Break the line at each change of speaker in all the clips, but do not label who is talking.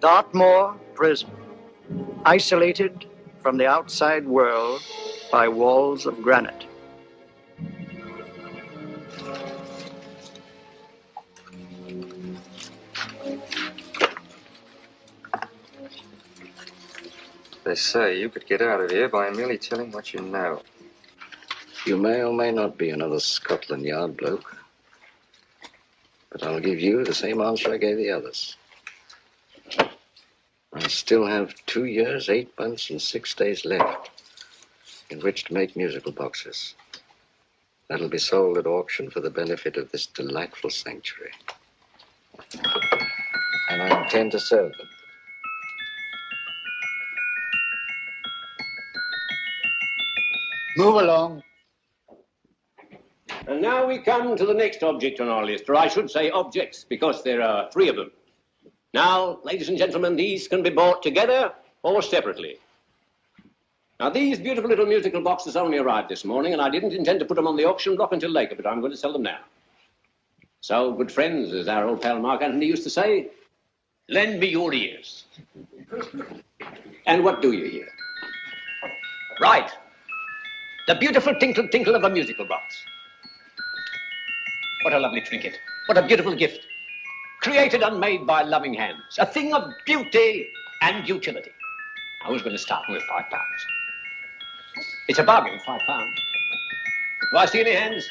Dartmoor prison, isolated from the outside world by walls of granite.
They say you could get out of here by merely telling what you know.
You may or may not be another Scotland Yard bloke, but I'll give you the same answer I gave the others. I still have 2 years, 8 months, and 6 days left in which to make musical boxes. That'll be sold at auction for the benefit of this delightful sanctuary. And I intend to serve them.
Move along.
And now we come to the next object on our list, or I should say objects, because there are 3 of them. Now, ladies and gentlemen, these can be bought together or separately. Now, these beautiful little musical boxes only arrived this morning, and I didn't intend to put them on the auction block until later, but I'm going to sell them now. So, good friends, as our old pal Mark Antony used to say, lend me your ears. And what do you hear? Right. The beautiful tinkle tinkle of a musical box. What a lovely trinket. What a beautiful gift. Created and made by loving hands. A thing of beauty and utility. I was going to start with £5. It's a bargain, £5. Do I see any hands?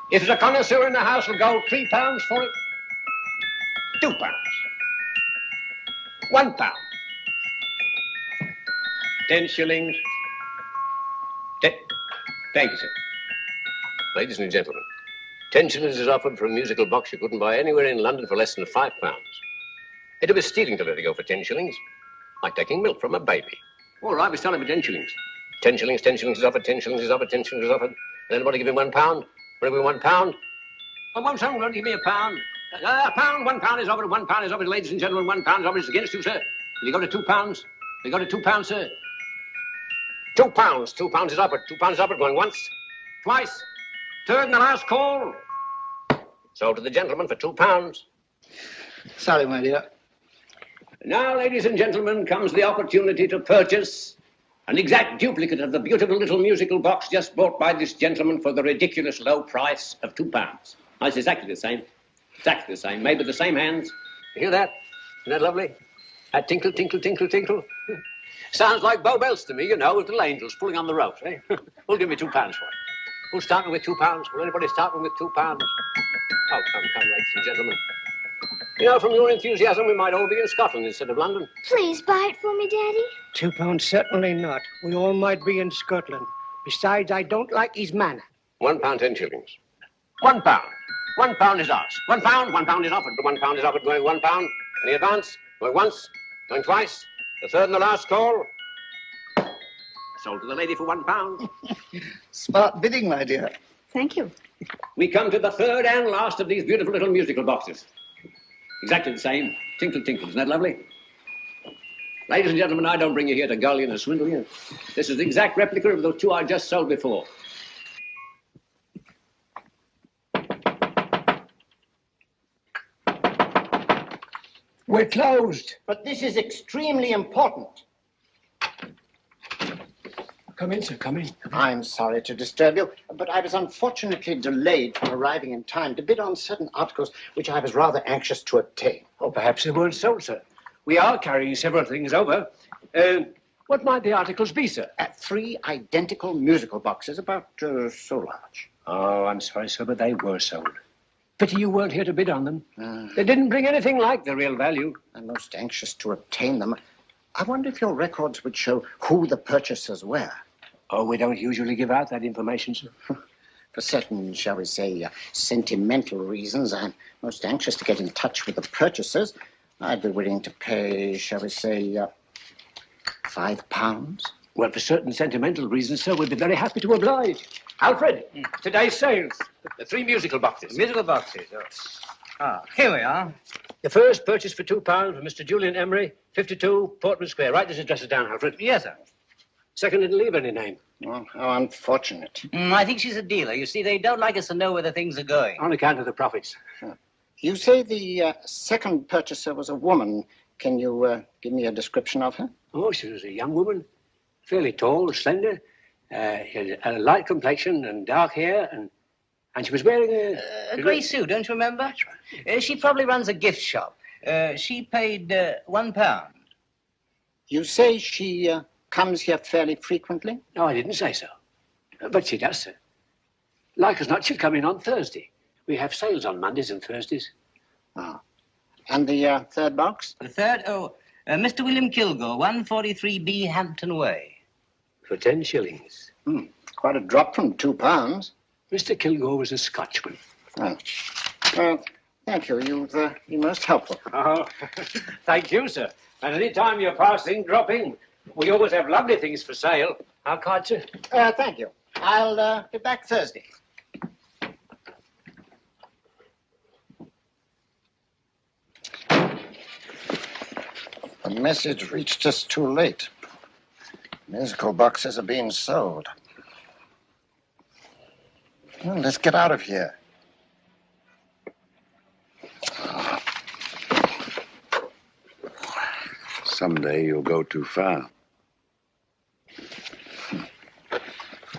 If there's a connoisseur in the house, will go £3 for it. £2. £1. 10 shillings. Thank you, sir. Ladies and gentlemen, 10 shillings is offered for a musical box you couldn't buy anywhere in London for less than £5. It'd be stealing to let it go for 10 shillings. Like taking milk from a baby. All right, we're selling for 10 shillings. 10 shillings, 10 shillings is offered, 10 shillings is offered, 10 shillings is offered. And anybody give me £1? Want to give me £1? Oh, won't someone give me a pound? A pound, £1 is offered, £1 is offered, ladies and gentlemen, £1 is offered. It's against you, sir. Will you go to £2? Will you go to £2, sir? £2. £2 is offered. £2 is offered. Going once, twice, third and the last call. Sold to the gentleman for £2.
Sorry, my dear.
Now, ladies and gentlemen, comes the opportunity to purchase an exact duplicate of the beautiful little musical box just bought by this gentleman for the ridiculous low price of £2. Oh, it's exactly the same. Exactly the same. Made with the same hands. You hear that? Isn't that lovely? That tinkle, tinkle, tinkle, tinkle. Sounds like Bow Bells to me, you know, with little angels pulling on the ropes, eh? Who'll give me £2 for it? Who's starting with £2? Will anybody starting with £2? Oh, come, ladies and gentlemen. You know, from your enthusiasm, we might all be in Scotland instead of London.
Please buy it for me, Daddy.
£2, certainly not. We all might be in Scotland. Besides, I don't like his manner.
£1, 10 shillings. £1. £1 is ours. £1 is offered. The £1 is offered, going £1. Any advance? Going once, going twice. The third and the last call. Sold to the lady for £1.
Smart bidding, my dear.
Thank you.
We come to the third and last of these beautiful little musical boxes. Exactly the same. Tinkle, tinkle. Isn't that lovely? Ladies and gentlemen, I don't bring you here to gull you and swindle you. This is the exact replica of those 2 I just sold before.
We're closed.
But this is extremely important.
Come in, sir, come in.
I'm sorry to disturb you, but I was unfortunately delayed from arriving in time to bid on certain articles which I was rather anxious to obtain.
Oh, perhaps they weren't sold, sir.
We are carrying several things over. What might the articles be, sir?
3 identical musical boxes, about so large.
Oh, I'm sorry, sir, but they were sold. Pity you weren't here to bid on them. They didn't bring anything like the real value.
I'm most anxious to obtain them. I wonder if your records would show who the purchasers were.
Oh, we don't usually give out that information, sir.
For certain, shall we say, sentimental reasons, I'm most anxious to get in touch with the purchasers. I'd be willing to pay, shall we say, £5.
Well, for certain sentimental reasons, sir, we'd be very happy to oblige. Alfred, today's sales. The 3 musical boxes.
Musical boxes? Oh, here we are.
The first purchase for £2 from Mr. Julian Emery, 52 Portman Square. Write this address down, Alfred.
Yes, sir.
Second didn't leave any name.
Oh, how unfortunate.
I think she's a dealer. You see, they don't like us to know where the things are going.
On account of the profits.
You say the second purchaser was a woman. Can you give me a description of her?
Oh, she was a young woman. Fairly tall, slender. She had a light complexion and dark hair, and she was wearing
a grey suit, don't you remember?
That's right.
She probably runs a gift shop. She paid £1.
You say she comes here fairly frequently?
No, I didn't say so. But she does, sir. Like as not, she'll come in on Thursday. We have sales on Mondays and Thursdays.
Ah. And the third box?
The third? Mr. William Kilgore, 143B Hampton Way.
For 10 shillings.
Quite a drop from £2.
Mr. Kilgore was a Scotchman.
Oh. Well, thank you. You've been most helpful.
Oh, thank you, sir. And any time you're passing, drop in. We always have lovely things for sale. Our card, sir?
Thank you. I'll be back Thursday. The message reached us too late. Musical boxes are being sold. Well, let's get out of here.
Someday you'll go too far.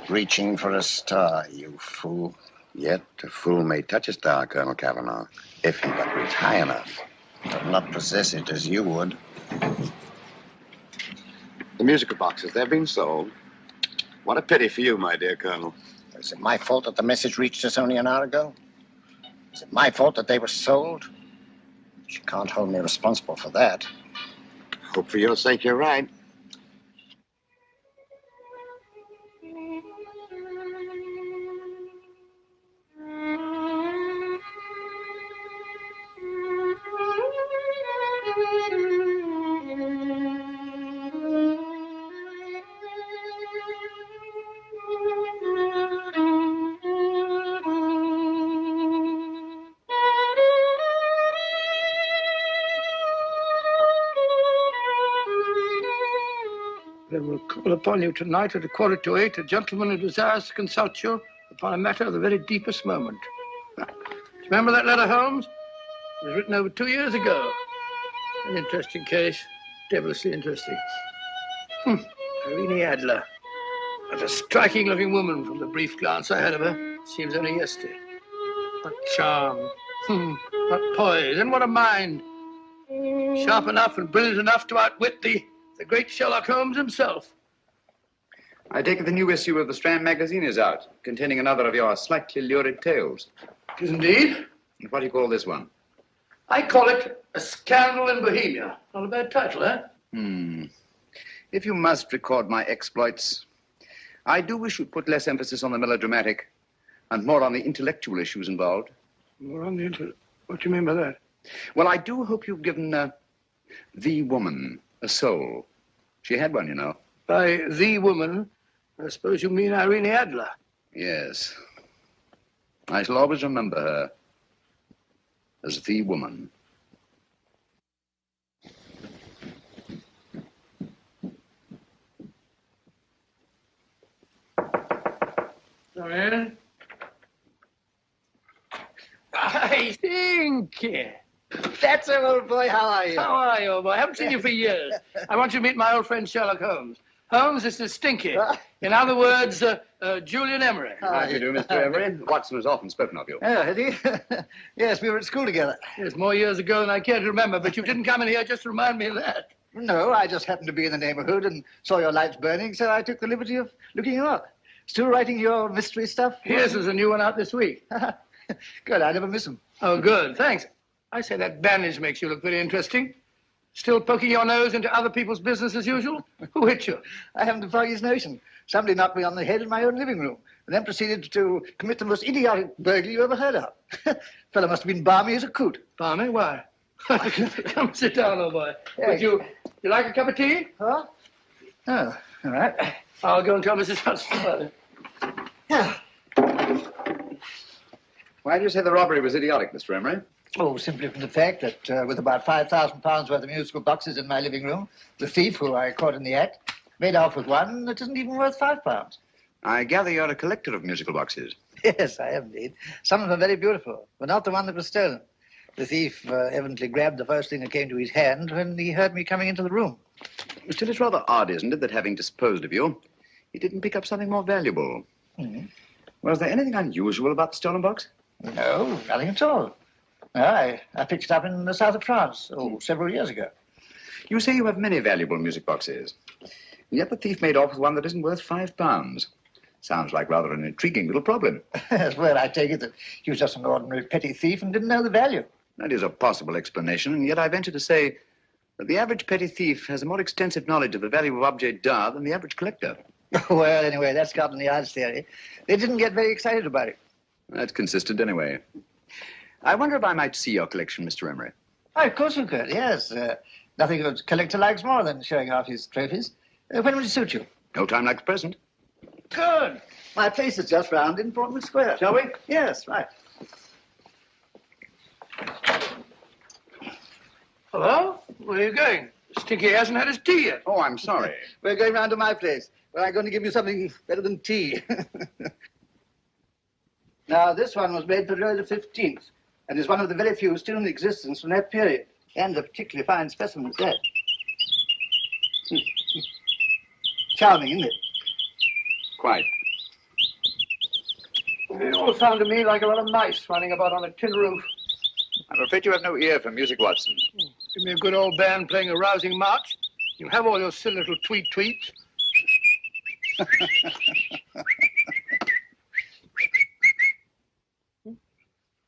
Reaching for a star, you fool.
Yet a fool may touch a star, Colonel Cavanaugh, if he but reach high enough.
But not possess it as you would.
The musical boxes, they've been sold. What a pity for you, my dear Colonel.
Is it my fault that the message reached us only an hour ago? Is it my fault that they were sold? You can't hold me responsible for that.
Hope for your sake you're right.
They will call upon you tonight at 7:45, a gentleman who desires to consult you upon a matter of the very deepest moment. Remember that letter, Holmes? It was written over 2 years ago. An interesting case. Devilishly interesting. Irene Adler. What a striking-looking woman from the brief glance I had of her. Seems only yesterday. What charm. What poise. And what a mind. Sharp enough and brilliant enough to outwit the great Sherlock Holmes himself.
I take it the new issue of the Strand magazine is out, containing another of your slightly lurid tales.
It is indeed.
And what do you call this one?
I call it A Scandal in Bohemia. Not a bad title, eh?
If you must record my exploits, I do wish you'd put less emphasis on the melodramatic and more on the intellectual issues involved.
More on the What do you mean by that?
Well, I do hope you've given the woman a soul. She had one, you know.
By the woman, I suppose you mean Irene Adler.
Yes. I shall always remember her as the woman.
Come in. Hi, Stinky.
That's it, old boy. How are you?
How are you, old boy? I haven't seen you for years. I want you to meet my old friend Sherlock Holmes. Holmes, this is Stinky. In other words, Julian Emery.
How do you do, Mr. Emery? Watson has often spoken of you.
Oh, had he? Yes, we were at school together.
Yes, more years ago than I care to remember, but you didn't come in here just to remind me of that.
No, I just happened to be in the neighborhood and saw your lights burning, so I took the liberty of looking you up. Still writing your mystery stuff?
Yes, there's a new one out this week.
Good, I never miss them.
Oh, good, thanks. I say that bandage makes you look very interesting. Still poking your nose into other people's business as usual? Who hit you?
I haven't the foggiest notion. Somebody knocked me on the head in my own living room and then proceeded to commit the most idiotic burglary you ever heard of. Fellow must have been balmy as a coot.
Balmy? Why? Come sit down, old boy. Would you like a cup of tea?
Huh? Oh, all right.
I'll go and tell Mrs. Hudson about it.
Yeah.
Why do you say the robbery was idiotic, Mr. Emery?
Oh, simply from the fact that with about £5,000 worth of musical boxes in my living room, the thief, who I caught in the act, made off with one that isn't even worth £5.
I gather you're a collector of musical boxes.
Yes, I am indeed. Some of them are very beautiful, but not the one that was stolen. The thief evidently grabbed the first thing that came to his hand when he heard me coming into the room.
Still, it's rather odd, isn't it, that having disposed of you, he didn't pick up something more valuable.
Mm-hmm.
Was there anything unusual about the stolen box?
No, nothing at all. I picked it up in the south of France, several years ago.
You say you have many valuable music boxes, and yet the thief made off with one that isn't worth £5. Sounds like rather an intriguing little problem.
Well, I take it that he was just an ordinary petty thief and didn't know the value.
That is a possible explanation, and yet I venture to say that the average petty thief has a more extensive knowledge of the value of objet d'art than the average collector.
Well, anyway, that's Scotland Yard's theory. They didn't get very excited about it.
That's consistent anyway. I wonder if I might see your collection, Mr. Emery.
Oh, of course you could, yes. Nothing a collector likes more than showing off his trophies. When would it suit you?
No time like the present.
Good. My place is just round in Portman Square.
Shall we?
Yes, right.
Hello? Where are you going? Stinky hasn't had his tea yet.
Oh, I'm sorry.
We're going round to my place, where I'm going to give you something better than tea. Now, this one was made for Louis XV, and is one of the very few still in existence from that period, and a particularly fine specimen at that. Charming, isn't it?
Quite.
They all sound to me like a lot of mice running about on a tin roof.
I'm afraid you have no ear for music, Watson.
Give me a good old band playing a rousing march. You have all your silly little tweets.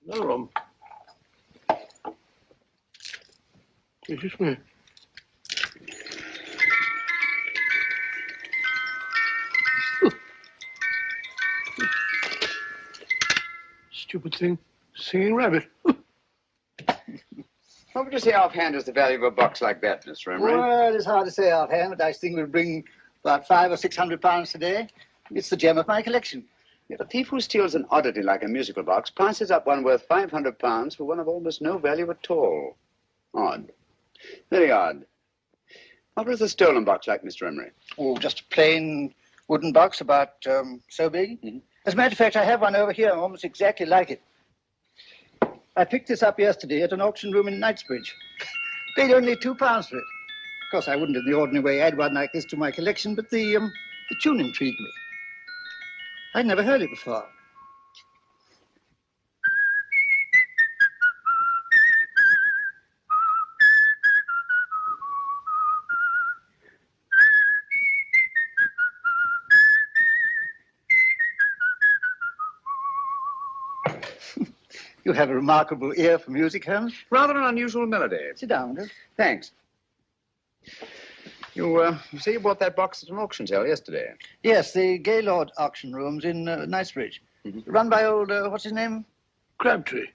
No room. Excuse me. Stupid thing. Singing rabbit.
What would you say offhand is the value of a box like that, Mr. Emery?
Well, it's hard to say offhand, but I think we'll bring about £500 or £600 today. It's the gem of my collection.
Yet a thief who steals an oddity like a musical box passes up one worth £500 for one of almost no value at all. Odd. Very odd. What was the stolen box like, Mr. Emery?
Oh, just a plain wooden box about so big. Mm-hmm. As a matter of fact, I have one over here almost exactly like it. I picked this up yesterday at an auction room in Knightsbridge. Paid only £2 for it. Of course, I wouldn't in the ordinary way add one like this to my collection, but the tune intrigued me. I'd never heard it before. You have a remarkable ear for music, Holmes.
Rather an unusual melody.
Sit down, Will.
Thanks. You say you bought that box at an auction sale yesterday?
Yes, the Gaylord auction rooms in Knightsbridge. Mm-hmm. Run by old, what's his name?
Crabtree.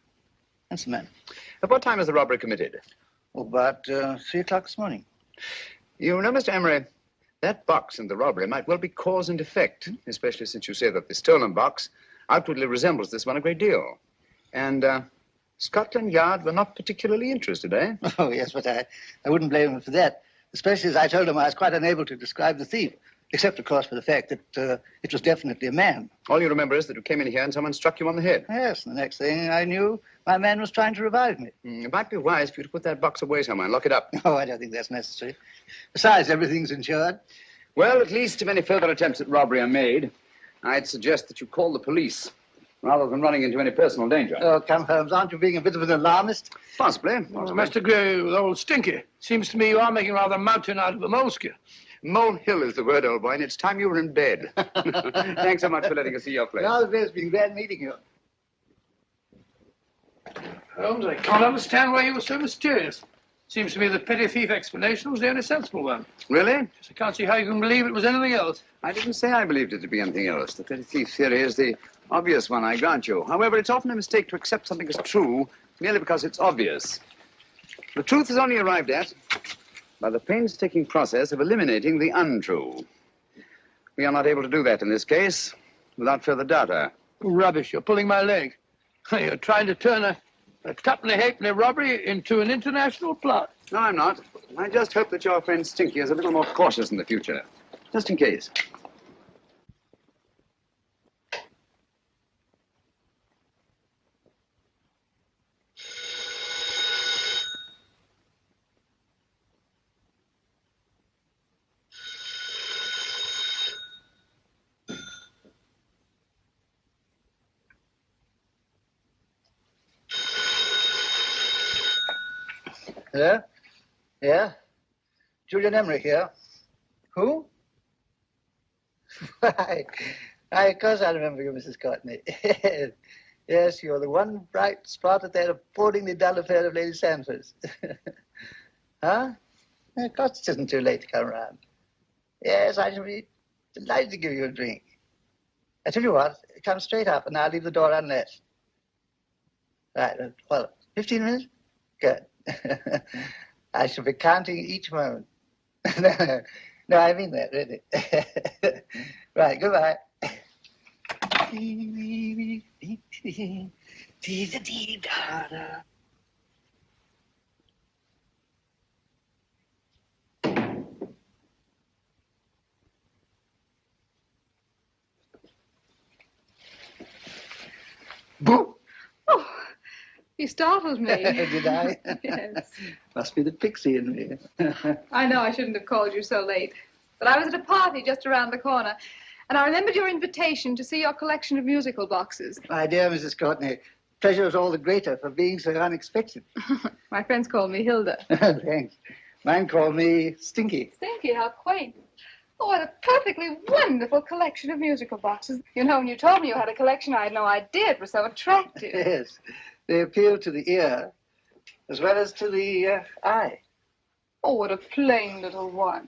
That's the man.
At what time was the robbery committed?
Oh, about 3 o'clock this morning.
You know, Mr. Emery, that box and the robbery might well be cause and effect, especially since you say that the stolen box outwardly resembles this one a great deal. And Scotland Yard were not particularly interested, eh?
Oh, yes, but I wouldn't blame them for that, especially as I told them I was quite unable to describe the thief, except, of course, for the fact that it was definitely a man.
All you remember is that you came in here and someone struck you on the head.
Yes, and the next thing I knew, my man was trying to revive me.
It might be wise for you to put that box away somewhere and lock it up.
Oh, I don't think that's necessary. Besides, everything's insured.
Well, at least if any further attempts at robbery are made, I'd suggest that you call the police rather than running into any personal danger.
Oh, come, Holmes, aren't you being a bit of an alarmist?
Possibly.
Mr. Gray, with old Stinky, seems to me you are making rather a mountain out of a molehill.
Molehill is the word, old boy, and it's time you were in bed. Thanks so much for letting us see your place.
No, it's been glad meeting you.
Holmes, I can't understand why you were so mysterious. Seems to me the petty thief explanation was the only sensible one.
Really?
I can't see how you can believe it was anything else.
I didn't say I believed it to be anything else. The petty thief theory is the obvious one, I grant you. However, it's often a mistake to accept something as true merely because it's obvious. The truth is only arrived at by the painstaking process of eliminating the untrue. We are not able to do that in this case without further data.
Rubbish, you're pulling my leg. You're trying to turn a tuppenny halfpenny robbery into an international plot.
No, I'm not. I just hope that your friend Stinky is a little more cautious in the future. Just in case.
Hello? Yeah? Julian Emery here. Who? Why, of course I remember you, Mrs. Courtney. Yes, you're the one bright spot at that appallingly dull affair of Lady Sanford's. Huh? Of course it isn't too late to come round. Yes, I shall be delighted to give you a drink. I tell you what, come straight up and I'll leave the door unlatched. Right, well, 15 minutes? Good. I shall be counting each moment. No, I mean that, really. Right, goodbye.
Boo!
Oh, you startled me.
Did I?
Yes.
Must be the pixie in me.
I know I shouldn't have called you so late. But I was at a party just around the corner, and I remembered your invitation to see your collection of musical boxes.
My dear Mrs. Courtney, pleasure is all the greater for being so unexpected.
My friends call me Hilda.
Thanks. Mine call me Stinky.
Stinky, how quaint. Oh, what a perfectly wonderful collection of musical boxes. You know, when you told me you had a collection, I had no idea it was so attractive.
Yes. They appeal to the ear as well as to the eye.
Oh, what a plain little one.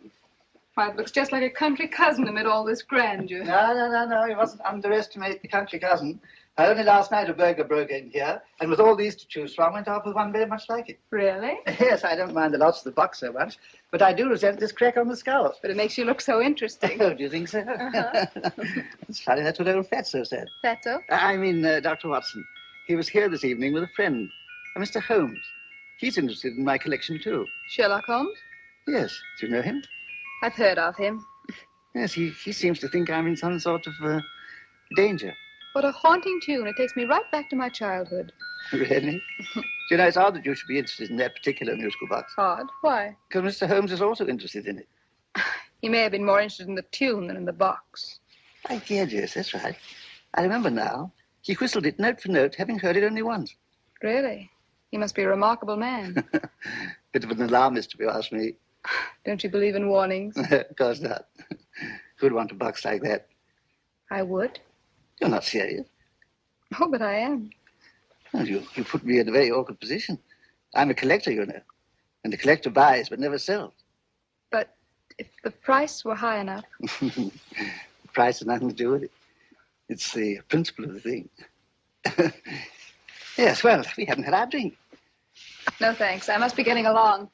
Why, it looks just like a country cousin amid all this grandeur.
No. You mustn't underestimate the country cousin. Only last night a burglar broke in here, and with all these to choose from, went off with one very much like it.
Really?
Yes, I don't mind the loss of the box so much, but I do resent this crack on the skull.
But it makes you look so interesting.
Oh, do you think so? It's funny, that's what old Fatso said.
Fatso?
I mean, Dr. Watson. He was here this evening with a friend, a Mr. Holmes. He's interested in my collection, too.
Sherlock Holmes?
Yes. Do you know him?
I've heard of him.
Yes, he seems to think I'm in some sort of danger.
What a haunting tune. It takes me right back to my childhood.
Really? Do you know, it's odd that you should be interested in that particular musical box.
Odd? Why?
Because Mr. Holmes is also interested in it.
He may have been more interested in the tune than in the box.
My dear, yes, that's right. I remember now. He whistled it note for note, having heard it only once.
Really? He must be a remarkable man.
Bit of an alarmist, if you ask me.
Don't you believe in warnings?
Of course not. Who'd want a box like that?
I would.
You're not serious.
Oh, but I am.
Well, you put me in a very awkward position. I'm a collector, you know. And the collector buys but never sells.
But if the price were high enough...
The price has nothing to do with it. It's the principle of the thing. Yes, well, we haven't had our drink.
No, thanks. I must be getting along.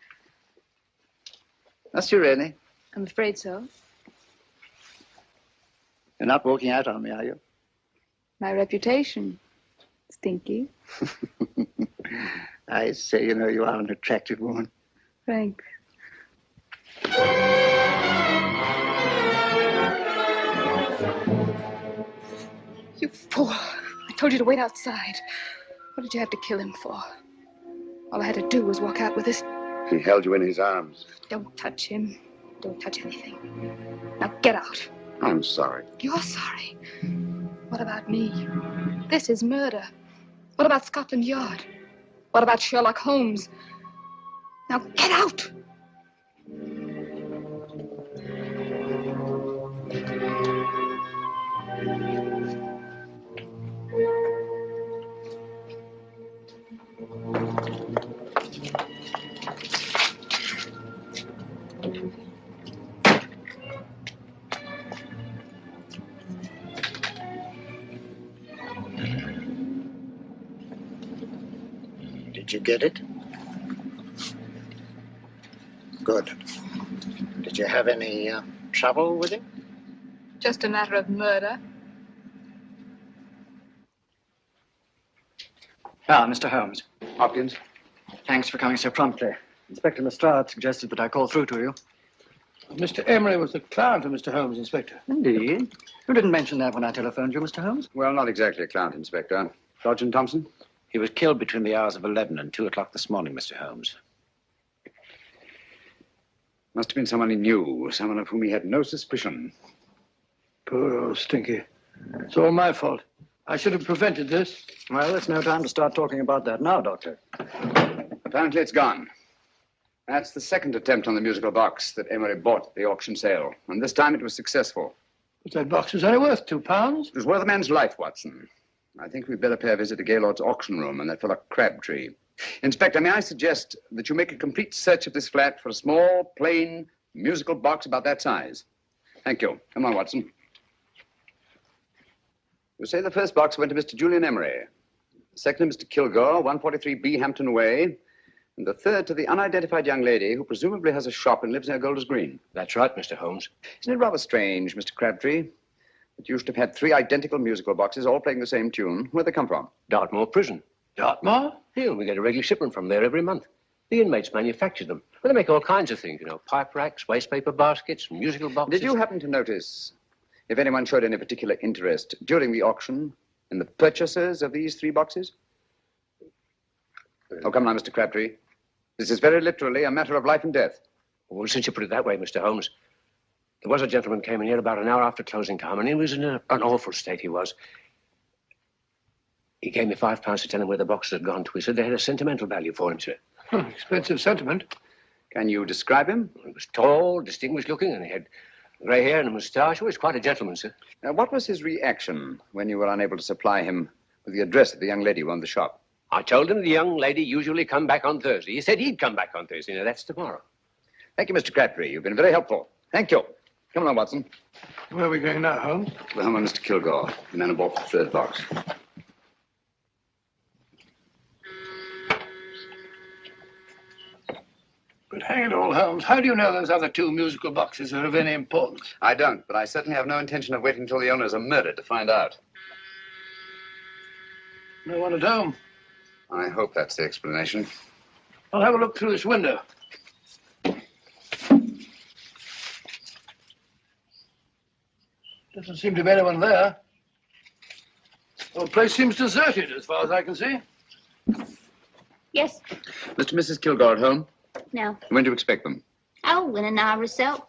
Must you really?
I'm afraid so.
You're not walking out on me, are you?
My reputation, Stinky.
I say, you know, you are an attractive woman.
Thanks. You fool. I told you to wait outside. What did you have to kill him for? All I had to do was walk out with this.
He held you in his arms.
Don't touch him. Don't touch anything. Now get out.
I'm sorry.
You're sorry. What about me? This is murder. What about Scotland Yard? What about Sherlock Holmes? Now get out!
Did you get it? Good. Did you have any trouble with him?
Just a matter of murder.
Ah, Mr. Holmes.
Hopkins.
Thanks for coming so promptly. Inspector Lestrade suggested that I call through to you.
Mr. Emery was the client of Mr. Holmes, Inspector.
Indeed. You didn't mention that when I telephoned you, Mr. Holmes.
Well, not exactly a client, Inspector. Sergeant Thompson?
He was killed between the hours of 11 and 2 o'clock this morning, Mr. Holmes.
Must have been someone he knew, someone of whom he had no suspicion.
Poor old Stinky. It's all my fault. I should have prevented this.
Well, it's no time to start talking about that now, Doctor.
Apparently it's gone. That's the second attempt on the musical box that Emery bought at the auction sale. And this time it was successful.
But that box was only worth £2.
It was worth a man's life, Watson. I think we'd better pay a visit to Gaylord's auction room and that fellow Crabtree. Inspector, may I suggest that you make a complete search of this flat for a small, plain, musical box about that size? Thank you. Come on, Watson. You say the first box went to Mr. Julian Emery, the second to Mr. Kilgore, 143B Hampton Way, and the third to the unidentified young lady who presumably has a shop and lives near Golders Green.
That's right, Mr. Holmes.
Isn't it rather strange, Mr. Crabtree, that you should have had 3 identical musical boxes all playing the same tune? Where'd they come from?
Dartmoor prison.
Dartmoor?
Yeah, we get a regular shipment from there every month. The inmates manufacture them. Well, they make all kinds of things, you know, pipe racks, waste paper baskets, musical boxes.
Did you happen to notice if anyone showed any particular interest during the auction in the purchasers of these 3 boxes? Oh, come on, Mr. Crabtree. This is very literally a matter of life and death.
Well, since you put it that way, Mr. Holmes, there was a gentleman came in here about an hour after closing time, and he was in an awful state, he was. He gave me £5 to tell him where the boxes had gone to. He said they had a sentimental value for him, sir.
Expensive sentiment.
Can you describe him?
He was tall, distinguished looking, and he had grey hair and a moustache. He was quite a gentleman, sir.
Now, what was his reaction when you were unable to supply him with the address of the young lady who owned the shop?
I told him the young lady usually come back on Thursday. He said he'd come back on Thursday. Now, that's tomorrow.
Thank you, Mr. Crabtree. You've been very helpful. Thank you. Come on, Watson.
Where are we going now, Holmes?
To the home of Mr. Kilgore, the man who bought the 3rd box.
But hang it all, Holmes, how do you know those other 2 musical boxes are of any importance?
I don't, but I certainly have no intention of waiting until the owners are murdered to find out.
No one at home.
I hope that's the explanation.
I'll have a look through this window. Doesn't seem to be anyone there. The whole place seems deserted as far as I can see.
Yes.
Mr. and Mrs. Kilgore at home?
No.
When do you expect them?
Oh, in an hour or so.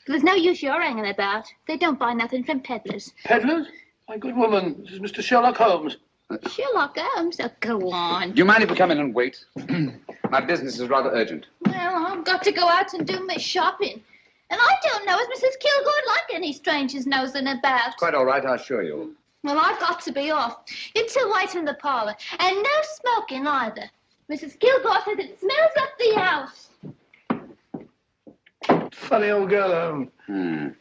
There's no use you're hanging about. They don't buy nothing from peddlers.
Peddlers? My good woman, this is Mr. Sherlock Holmes.
Sherlock Holmes? Oh, go on.
Do you mind if we come in and wait? My business is rather urgent.
Well, I've got to go out and do my shopping. And I don't know if Mrs. Kilgore like any strangers nosing about.
Quite all right, I assure you.
Well, I've got to be off. You two wait in the parlour. And no smoking either. Mrs. Kilgore says it smells up the house.
Funny old girl, Holmes.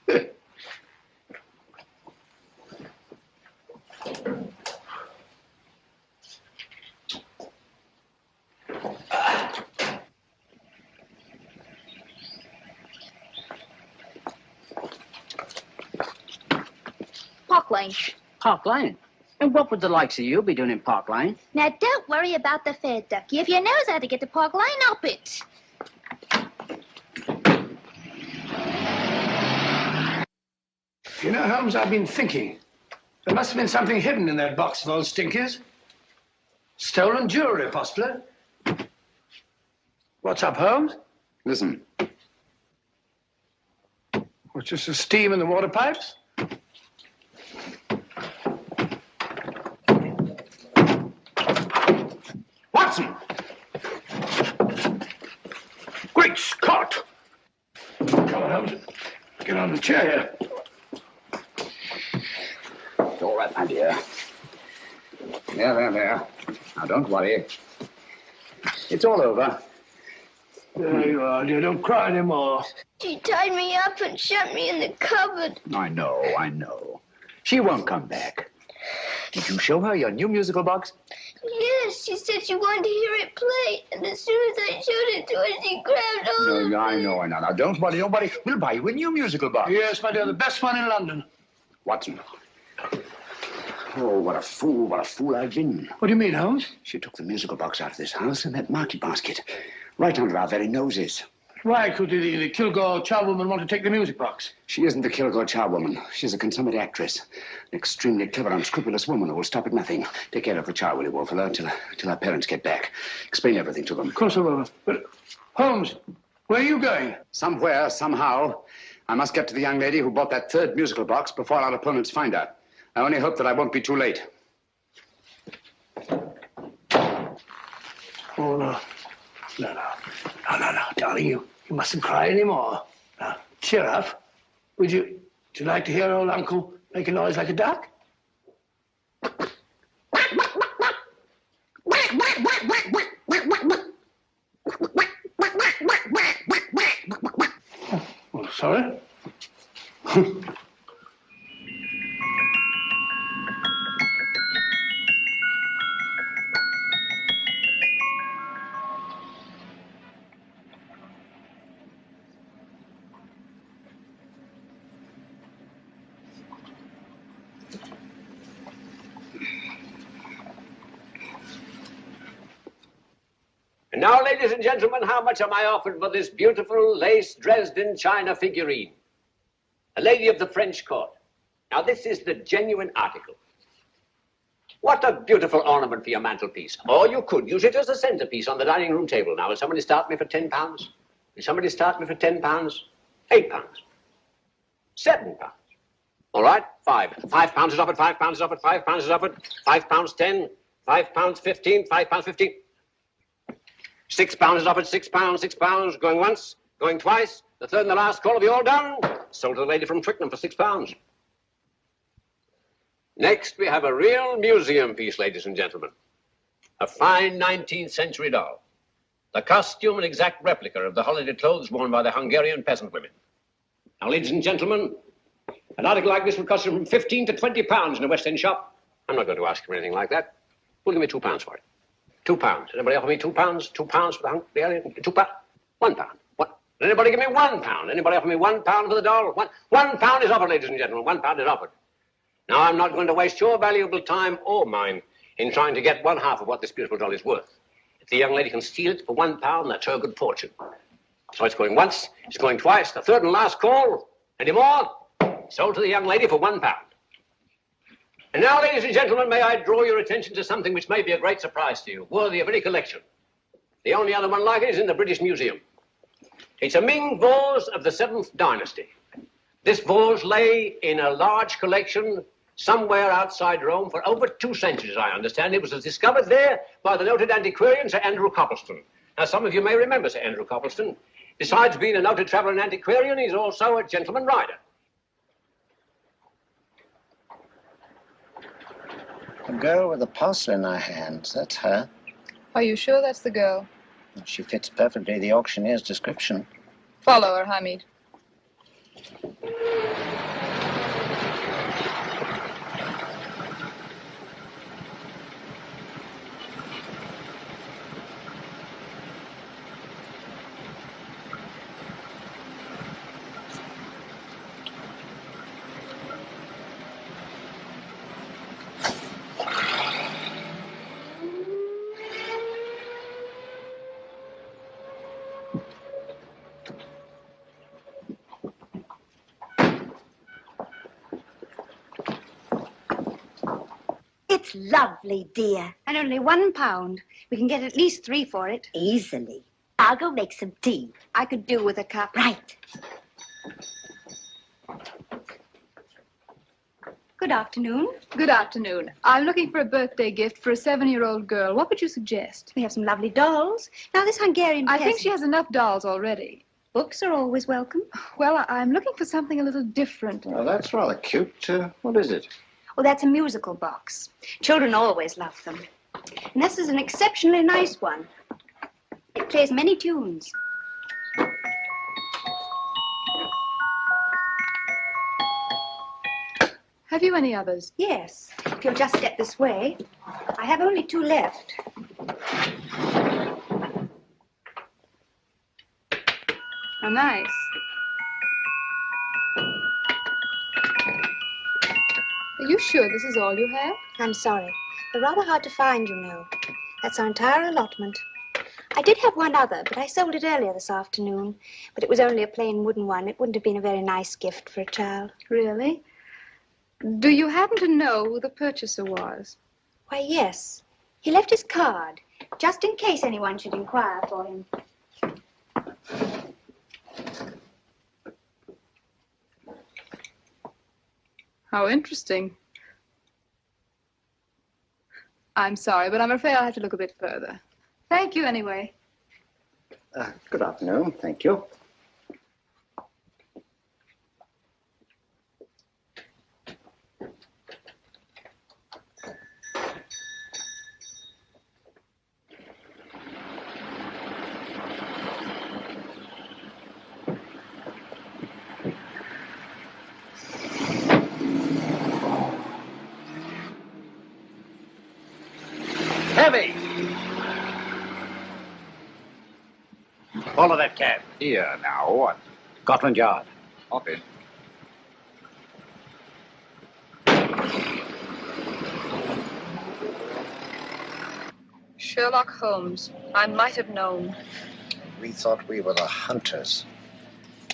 Park Lane.
Park Lane? And what would the likes of you be doing in Park Lane?
Now, don't worry about the fare, Ducky. If you knows how to get to Park Lane, up it.
You know, Holmes, I've been thinking. There must have been something hidden in that box of old Stinky's. Stolen jewelry, possibly. What's up, Holmes?
Listen.
What's just the steam in the water pipes? Watson! Great Scott! Come on, Holmes. Get on the chair here.
It's all right, my dear. There. Now, don't worry. It's all over.
There you are, dear. Don't cry anymore.
She tied me up and shut me in the cupboard.
I know. She won't come back. Did you show her your new musical box?
Yes, she said she wanted to hear it play, and as soon as I showed it to her, she grabbed hold of it.
No, I know. Now, don't worry. We'll buy you a new musical box.
Yes, my dear, the best one in London.
Watson. Oh, what a fool I've been.
What do you mean, Holmes?
She took the musical box out of this house in that market basket, right under our very noses.
Why could the Kilgore charwoman want to take the music box?
She isn't the Kilgore charwoman. She's a consummate actress. An extremely clever, unscrupulous woman who will stop at nothing. Take care of the child, will you, Wolfler, till our parents get back. Explain everything to them.
Of course I will. But, Holmes, where are you going?
Somewhere, somehow. I must get to the young lady who bought that third musical box before our opponents find out. I only hope that I won't be too late.
Oh, no. No, darling, you mustn't cry anymore. Now, cheer up. Would you like to hear old Uncle make a noise like a duck? Oh, sorry?
And now, ladies and gentlemen, how much am I offered for this beautiful lace Dresden china figurine? A lady of the French court. Now, this is the genuine article. What a beautiful ornament for your mantelpiece. Or you could use it as a centerpiece on the dining room table. Now, will somebody start me for £10? Will somebody start me for £10? £8? £7? All right, £5 is offered, £5 is offered, £5 is offered, £5.10, £5.15, £5.15. £6 is offered, £6, going once, going twice, the third and the last call. Have you all done? Sold to the lady from Twickenham for £6. Next, we have a real museum piece, ladies and gentlemen. A fine 19th century doll. The costume an exact replica of the holiday clothes worn by the Hungarian peasant women. Now, ladies and gentlemen, an article like this would cost you from £15 to £20 in a West End shop. I'm not going to ask you for anything like that. Who'll give me £2 for it? £2. Anybody offer me £2? £2 for the Hungarian? £2? £1. What? Anybody give me £1? Anybody offer me £1 for the doll? £1 is offered, ladies and gentlemen. £1 is offered. Now, I'm not going to waste your valuable time or mine in trying to get one half of what this beautiful doll is worth. If the young lady can steal it for £1, that's her good fortune. So it's going once, it's going twice, the third and last call. Any more? Sold to the young lady for £1. And now, ladies and gentlemen, may I draw your attention to something which may be a great surprise to you, worthy of any collection. The only other one like it is in the British Museum. It's a Ming vase of the 7th dynasty. This vase lay in a large collection somewhere outside Rome for over 2 centuries, I understand. It was discovered there by the noted antiquarian Sir Andrew Coppleston. Now, some of you may remember Sir Andrew Coppleston. Besides being a noted traveller and antiquarian, he's also a gentleman rider.
The girl with the parcel in her hands, that's her.
Are you sure that's the girl?
She fits perfectly the auctioneer's description.
Follow her, Hamid.
It's lovely, dear.
And only £1. We can get at least 3 for it.
Easily. I'll go make some tea.
I could do with a cup.
Right.
Good afternoon.
Good afternoon. I'm looking for a birthday gift for a 7-year-old girl. What would you suggest?
We have some lovely dolls. Now, this Hungarian
I think
peasant-
she has enough dolls already.
Books are always welcome.
Well, I'm looking for something a little different.
Well, that's rather cute. What is it?
Oh, that's a musical box. Children always love them. And this is an exceptionally nice one. It plays many tunes.
Have you any others?
Yes. If you'll just step this way. I have only 2 left.
How nice. Are you sure this is all you have?
I'm sorry. They're rather hard to find, you know. That's our entire allotment. I did have one other, but I sold it earlier this afternoon. But it was only a plain wooden one. It wouldn't have been a very nice gift for a child.
Really? Do you happen to know who the purchaser was?
Why, yes. He left his card, just in case anyone should inquire for him.
How interesting. I'm sorry, but I'm afraid I'll have to look a bit further. Thank you anyway.
Good afternoon. Thank you.
Heavy! Follow that cab.
Here, now, what?
Scotland Yard.
Okay.
Sherlock Holmes. I might have known.
We thought we were the hunters,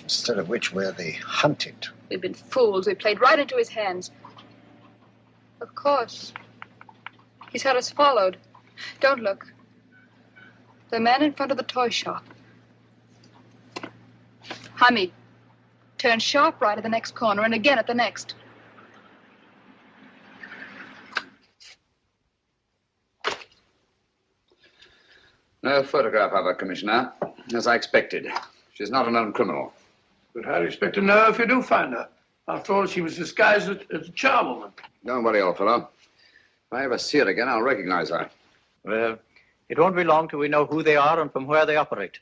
instead of which we're the hunted.
We've been fools. We played right into his hands. Of course. He's had us followed. Don't look. The man in front of the toy shop. Hamid, turn sharp right at the next corner and again at the next.
No photograph of her, Commissioner. As I expected. She's not a known criminal.
But how do you expect to know if you do find her? After all, she was disguised as a charwoman.
Don't worry, old fellow. If I ever see her again, I'll recognize her.
Well, it won't be long till we know who they are and from where they operate.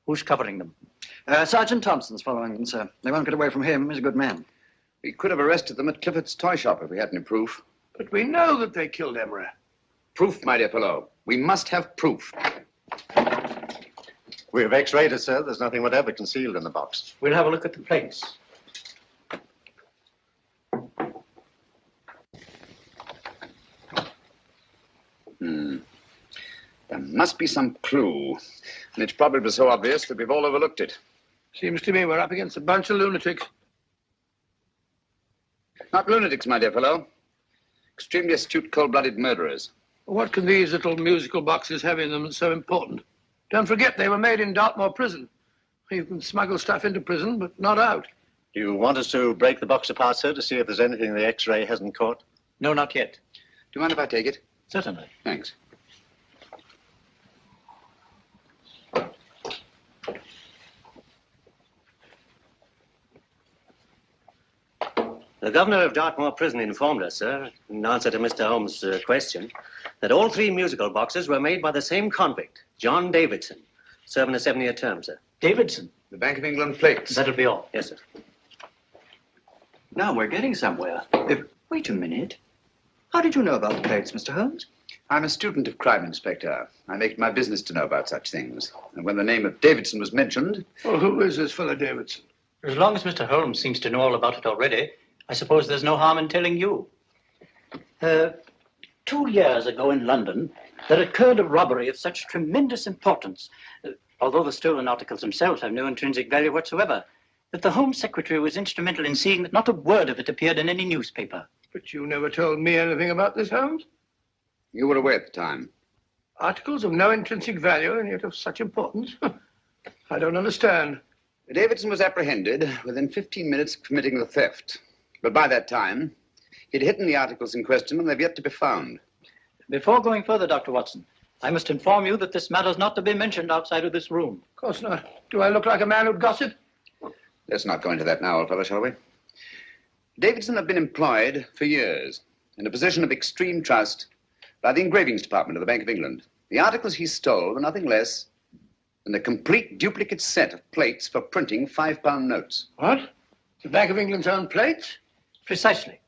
Who's covering them?
Sergeant Thompson's following them, sir. They won't get away from him. He's a good man.
We could have arrested them at Clifford's toy shop if we had any proof.
But we know that they killed Emery.
Proof, my dear fellow. We must have proof.
We have x-rayed it, sir. There's nothing whatever concealed in the box.
We'll have a look at the plates.
There must be some clue. And it's probably so obvious that we've all overlooked it.
Seems to me we're up against a bunch of lunatics.
Not lunatics, my dear fellow. Extremely astute, cold-blooded murderers.
What can these little musical boxes have in them that's so important? Don't forget, they were made in Dartmoor prison. You can smuggle stuff into prison, but not out.
Do you want us to break the box apart, sir, to see if there's anything the x-ray hasn't caught?
No, not yet.
Do you mind if I take it?
Certainly.
Thanks.
The governor of Dartmoor prison informed us, sir, in answer to Mr. Holmes' question, that all 3 musical boxes were made by the same convict, John Davidson, serving a 7-year term, sir.
Davidson?
The Bank of England plates.
That'll be all.
Yes, sir.
Now we're getting somewhere. Wait a minute. How did you know about the plates, Mr. Holmes?
I'm a student of crime, Inspector. I make it my business to know about such things. And when the name of Davidson was mentioned...
Well, who is this fellow Davidson?
As long as Mr. Holmes seems to know all about it already, I suppose there's no harm in telling you. 2 years ago in London, there occurred a robbery of such tremendous importance, although the stolen articles themselves have no intrinsic value whatsoever, that the Home Secretary was instrumental in seeing that not a word of it appeared in any newspaper.
But you never told me anything about this, Holmes.
You were away at the time.
Articles of no intrinsic value and yet of such importance? I don't understand.
Davidson was apprehended within 15 minutes of committing the theft. But by that time, He'd hidden the articles in question, and they've yet to be found.
Before going further, Dr. Watson, I must inform you that this matter's not to be mentioned outside of this room.
Of course not. Do I look like a man who'd gossip?
Let's not go into that now, old fellow, shall we? Davidson had been employed for years in a position of extreme trust by the engravings department of the Bank of England. The articles he stole were nothing less than a complete duplicate set of plates for printing £5 notes.
What? The Bank of England's own plates?
Precisely.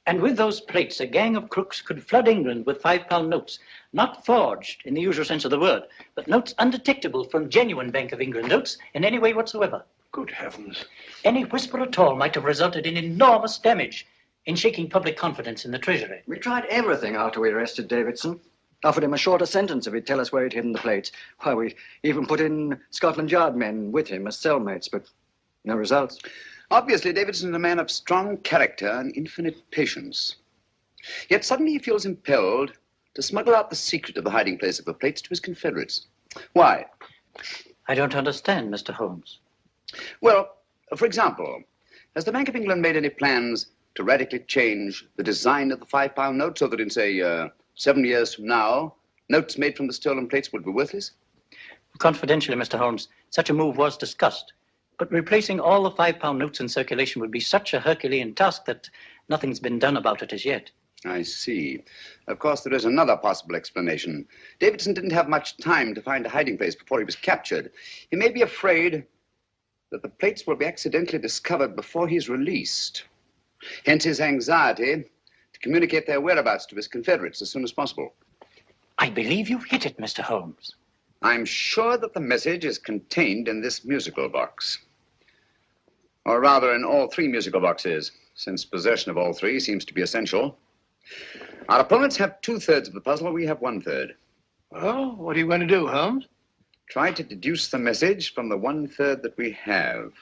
And with those plates, a gang of crooks could flood England with £5 notes, not forged in the usual sense of the word, but notes undetectable from genuine Bank of England notes in any way whatsoever.
Good heavens.
Any whisper at all might have resulted in enormous damage in shaking public confidence in the Treasury.
We tried everything after we arrested Davidson. Offered him a shorter sentence if he'd tell us where he'd hidden the plates. Why, we even put in Scotland Yard men with him as cellmates, but no results.
Obviously, Davidson is a man of strong character and infinite patience. Yet suddenly he feels impelled to smuggle out the secret of the hiding place of the plates to his confederates. Why?
I don't understand, Mr. Holmes.
Well, for example, has the Bank of England made any plans to radically change the design of the £5 note so that in, say, 7 years from now, notes made from the stolen plates would be worthless?
Confidentially, Mr. Holmes, such a move was discussed. But replacing all the £5 notes in circulation would be such a Herculean task that nothing's been done about it as yet.
I see. Of course, there is another possible explanation. Davidson didn't have much time to find a hiding place before he was captured. He may be afraid that the plates will be accidentally discovered before he's released. Hence his anxiety to communicate their whereabouts to his confederates as soon as possible.
I believe you've hit it, Mr. Holmes.
I'm sure that the message is contained in this musical box. Or rather, in all 3 musical boxes, since possession of all 3 seems to be essential. Our opponents have 2/3 of the puzzle, we have 1/3.
Well, what are you going to do, Holmes?
Try to deduce the message from the 1/3 that we have.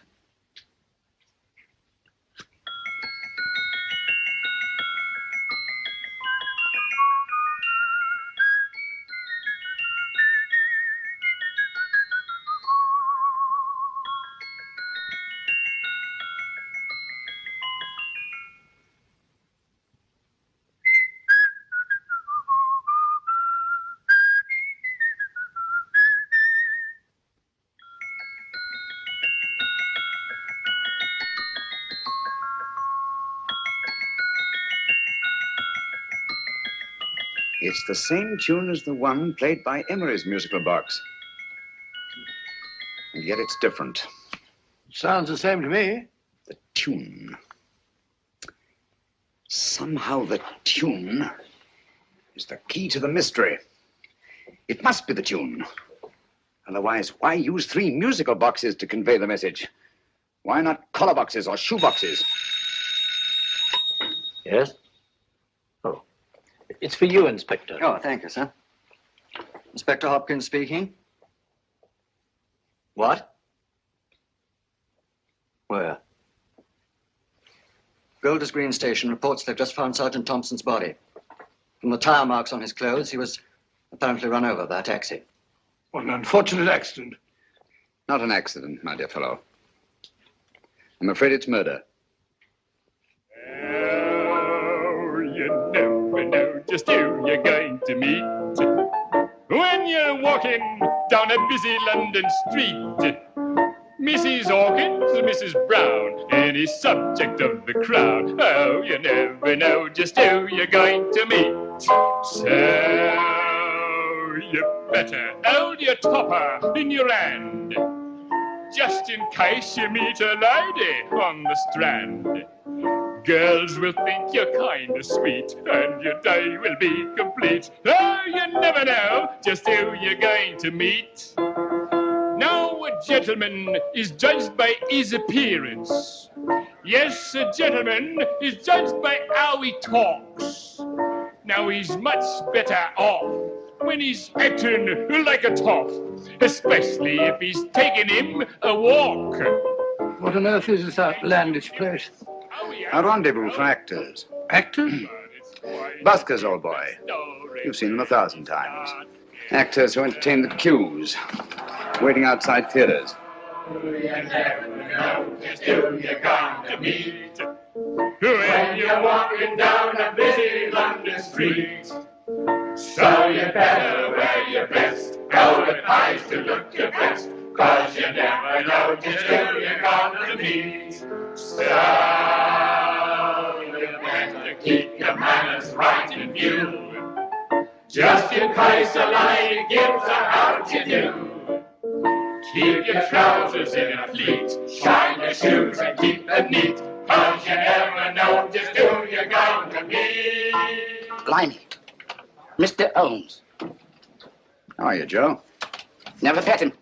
It's the same tune as the one played by Emery's musical box. And yet it's different.
Sounds the same to me.
The tune. Somehow the tune is the key to the mystery. It must be the tune. Otherwise, why use 3 musical boxes to convey the message? Why not collar boxes or shoe boxes?
Yes? Oh. It's for you, Inspector.
Oh, thank you, sir. Inspector Hopkins speaking. What? Where? Golders Green Station reports they've just found Sergeant Thompson's body. From the tire marks on his clothes, he was apparently run over by a taxi.
What an unfortunate accident.
Not an accident, my dear fellow. I'm afraid it's murder.
Oh, you never know just who you're going to meet when you're walking down a busy London street. Mrs. Hawkins, Mrs. Brown, any subject of the crowd. Oh, you never know just who you're going to meet. So you better hold your topper in your hand, just in case you meet a lady on the Strand. Girls will think you're kind of sweet, and your day will be complete. Oh, you never know just who you're going to meet. Now, a gentleman is judged by his appearance. Yes, a gentleman is judged by how he talks. Now, he's much better off when he's acting like a toff, especially if he's taking him a walk.
What on earth is this outlandish place?
A rendezvous for actors.
Actors?
Buskers, old boy. You've seen them 1,000 times. Actors who entertain the queues, waiting outside theaters.
You never know just who you're going to meet when you you're walking down a busy London street. So you better wear your best, go with eyes to look your best, 'cause you never know just who you're gonna meet. So you better keep your manners right in view, just in case a lady gives her how to do. Keep your trousers in a pleat, shine your shoes and keep them neat, 'cause you never know just who you're gonna meet.
Blimey. Mr. Holmes.
How are you, Joe?
Never met him.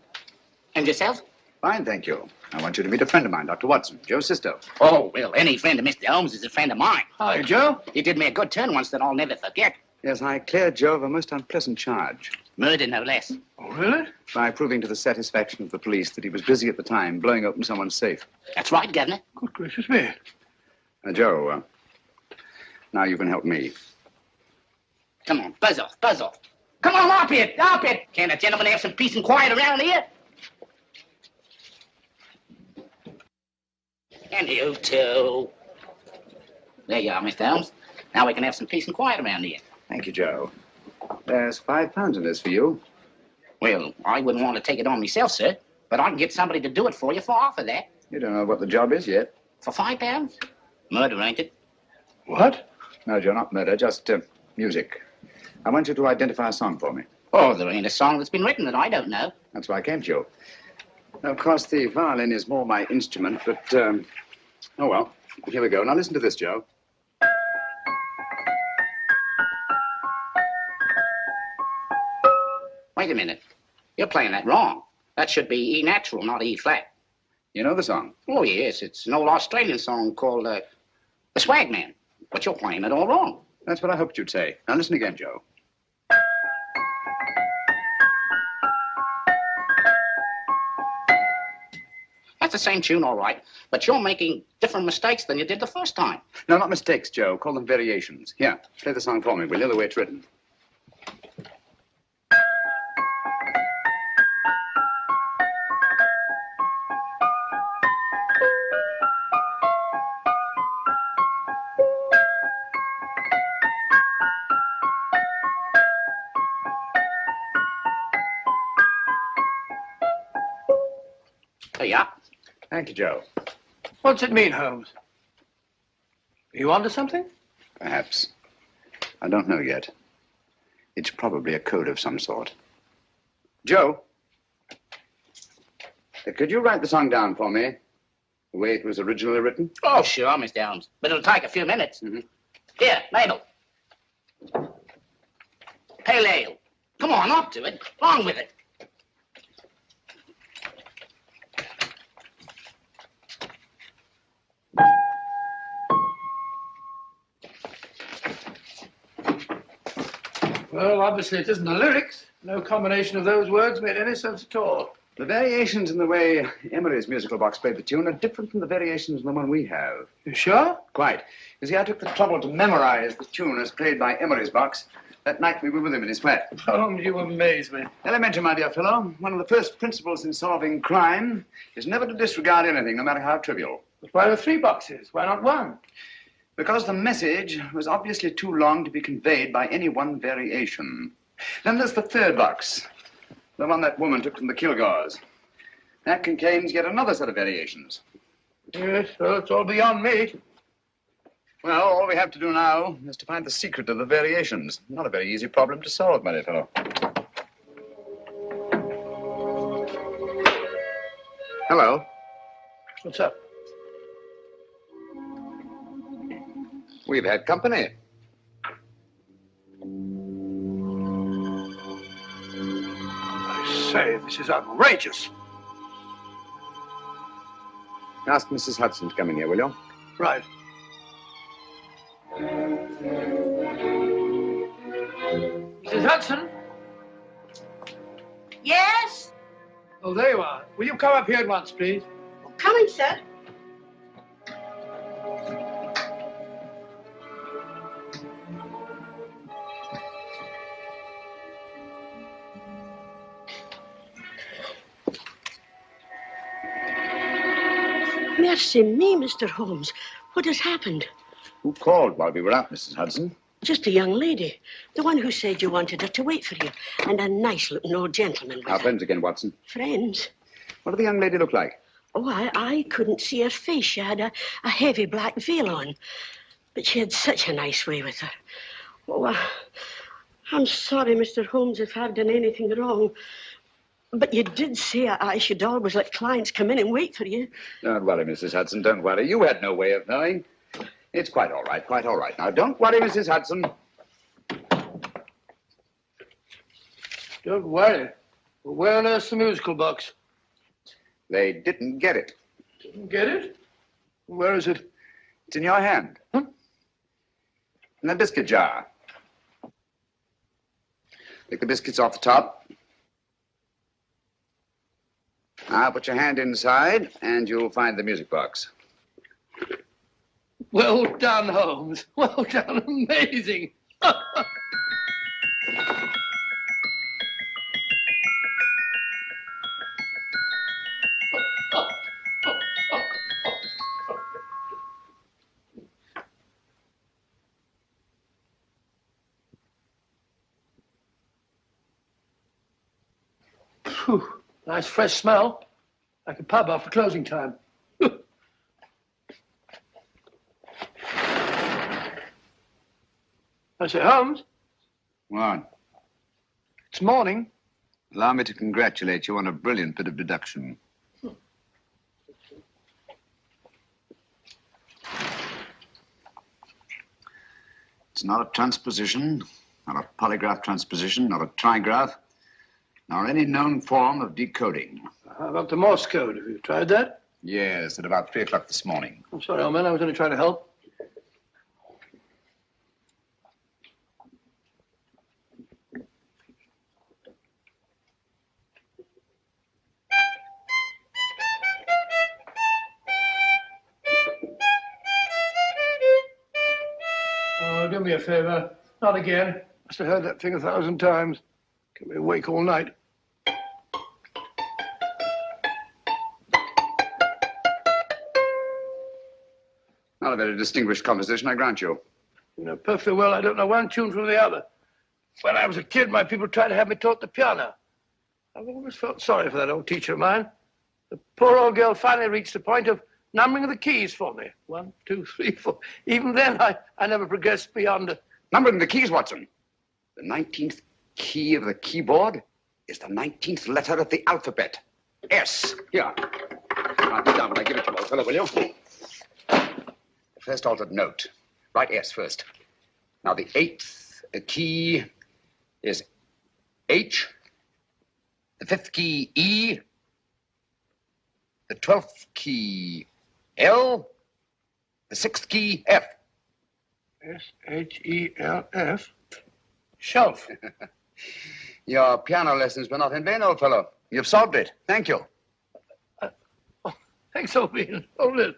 And yourself?
Fine, thank you. I want you to meet a friend of mine, Dr. Watson, Joe's sister.
Oh, well, any friend of Mr. Holmes is a friend of mine.
Hi, Joe.
He did me a good turn once that I'll never forget.
Yes, I cleared Joe of a most unpleasant charge.
Murder, no less.
Oh, really? By proving to the satisfaction of the police that he was busy at the time blowing open someone's safe.
That's right, Governor.
Good gracious me. Joe, now you can help me.
Come on, buzz off, buzz off. Come on, up it, up it. Can't a gentleman have some peace and quiet around here? And you too. There you are, Mr. Holmes. Now we can have some peace and quiet around here.
Thank you, Joe. There's £5 in this for you.
Well, I wouldn't want to take it on myself, sir, but I can get somebody to do it for you for half of that.
You don't know what the job is yet.
For £5? Murder, ain't it?
What? No, Joe, not murder, just music. I want you to identify a song for me.
Oh, there ain't a song that's been written that I don't know.
That's why I came to you. Now, of course, the violin is more my instrument, but, oh, well, here we go. Now, listen to this, Joe.
Wait a minute. You're playing that wrong. That should be E natural, not E flat.
You know the song?
Oh, yes. It's an old Australian song called The Swag Man. But you're playing it all wrong.
That's what I hoped you'd say. Now, listen again, Joe.
That's the same tune, all right. But you're making different mistakes than you did the first time.
No, not mistakes, Joe. Call them variations. Here, play the song for me, will you, the way it's written.
There you are.
Thank you, Joe.
What's it mean, Holmes? Are you onto something?
Perhaps. I don't know yet. It's probably a code of some sort. Joe, could you write the song down for me? The way it was originally written?
Oh, sure, Mr. Holmes. But it'll take a few minutes.
Mm-hmm.
Here, Mabel. Pale ale. Come on, up to it. Along with it.
Well, obviously it isn't the lyrics. No combination of those words made any sense at all.
The variations in the way Emery's musical box played the tune are different from the variations in the one we have.
You sure?
Quite. You see, I took the trouble to memorize the tune as played by Emery's box that night we were with him in his flat.
Holmes, you amaze me.
Elementary, my dear fellow. One of the first principles in solving crime is never to disregard anything, no matter how trivial.
But why the 3 boxes? Why not 1?
Because the message was obviously too long to be conveyed by any one variation. Then there's the 3rd box, the one that woman took from the Kilgores. That contains yet another set of variations.
Yes, well, it's all beyond me.
Well, all we have to do now is to find the secret of the variations. Not a very easy problem to solve, my dear fellow. Hello.
What's up?
We've had company.
I say, this is outrageous.
Ask Mrs. Hudson to come in here, will you?
Right. Mrs. Hudson?
Yes?
Oh, there you are. Will you come up here at once, please?
Coming, sir.
Mercy me, Mr. Holmes. What has happened?
Who called while we were out, Mrs. Hudson?
Just a young lady. The one who said you wanted her to wait for you. And a nice-looking old gentleman with
Our
her.
friends again, Watson.
Friends?
What did the young lady look like?
Oh, I couldn't see her face. She had a heavy black veil on. But she had such a nice way with her. Oh, I'm sorry, Mr. Holmes, if I've done anything wrong. But you did say I should always let clients come in and wait for you.
Don't worry, Mrs. Hudson, don't worry. You had no way of knowing. It's quite all right, quite all right. Now, don't worry, Mrs. Hudson.
Don't worry. Where on earth's the musical box?
They didn't get it.
Didn't get it? Where is it?
It's in your hand. In the biscuit jar. Pick the biscuits off the top. Now put your hand inside, and you'll find the music box.
Well done, Holmes. Well done. Amazing. Phew. Nice fresh smell. Like a pub after closing time. I say, Holmes.
What?
It's morning.
Allow me to congratulate you on a brilliant bit of deduction. It's not a transposition, not a polygraph transposition, not a trigraph, nor any known form of decoding.
How about the Morse code? Have you tried that?
Yes, at about 3 o'clock this morning.
I'm sorry, old man. I was only trying to help. Oh, do me a favor. Not again. Must have heard that thing 1,000 times. Kept me awake all night.
Not a very distinguished composition, I grant you.
You know perfectly well I don't know one tune from the other. When I was a kid, my people tried to have me taught the piano. I've always felt sorry for that old teacher of mine. The poor old girl finally reached the point of numbering the keys for me. 1, 2, 3, 4. Even then, I never progressed beyond...
Numbering the keys, Watson. The 19th key of the keyboard is the 19th letter of the alphabet. S. Here. Write it down when I give it to you, old fellow, will you? The first altered note. Write S first. Now, the 8th key is H. The 5th key, E. The 12th key, L. The 6th key, F.
S-H-E-L-F. Shelf.
Your piano lessons were not in vain, old fellow. You've solved it. Thank you.
Thanks, old man. Hold it.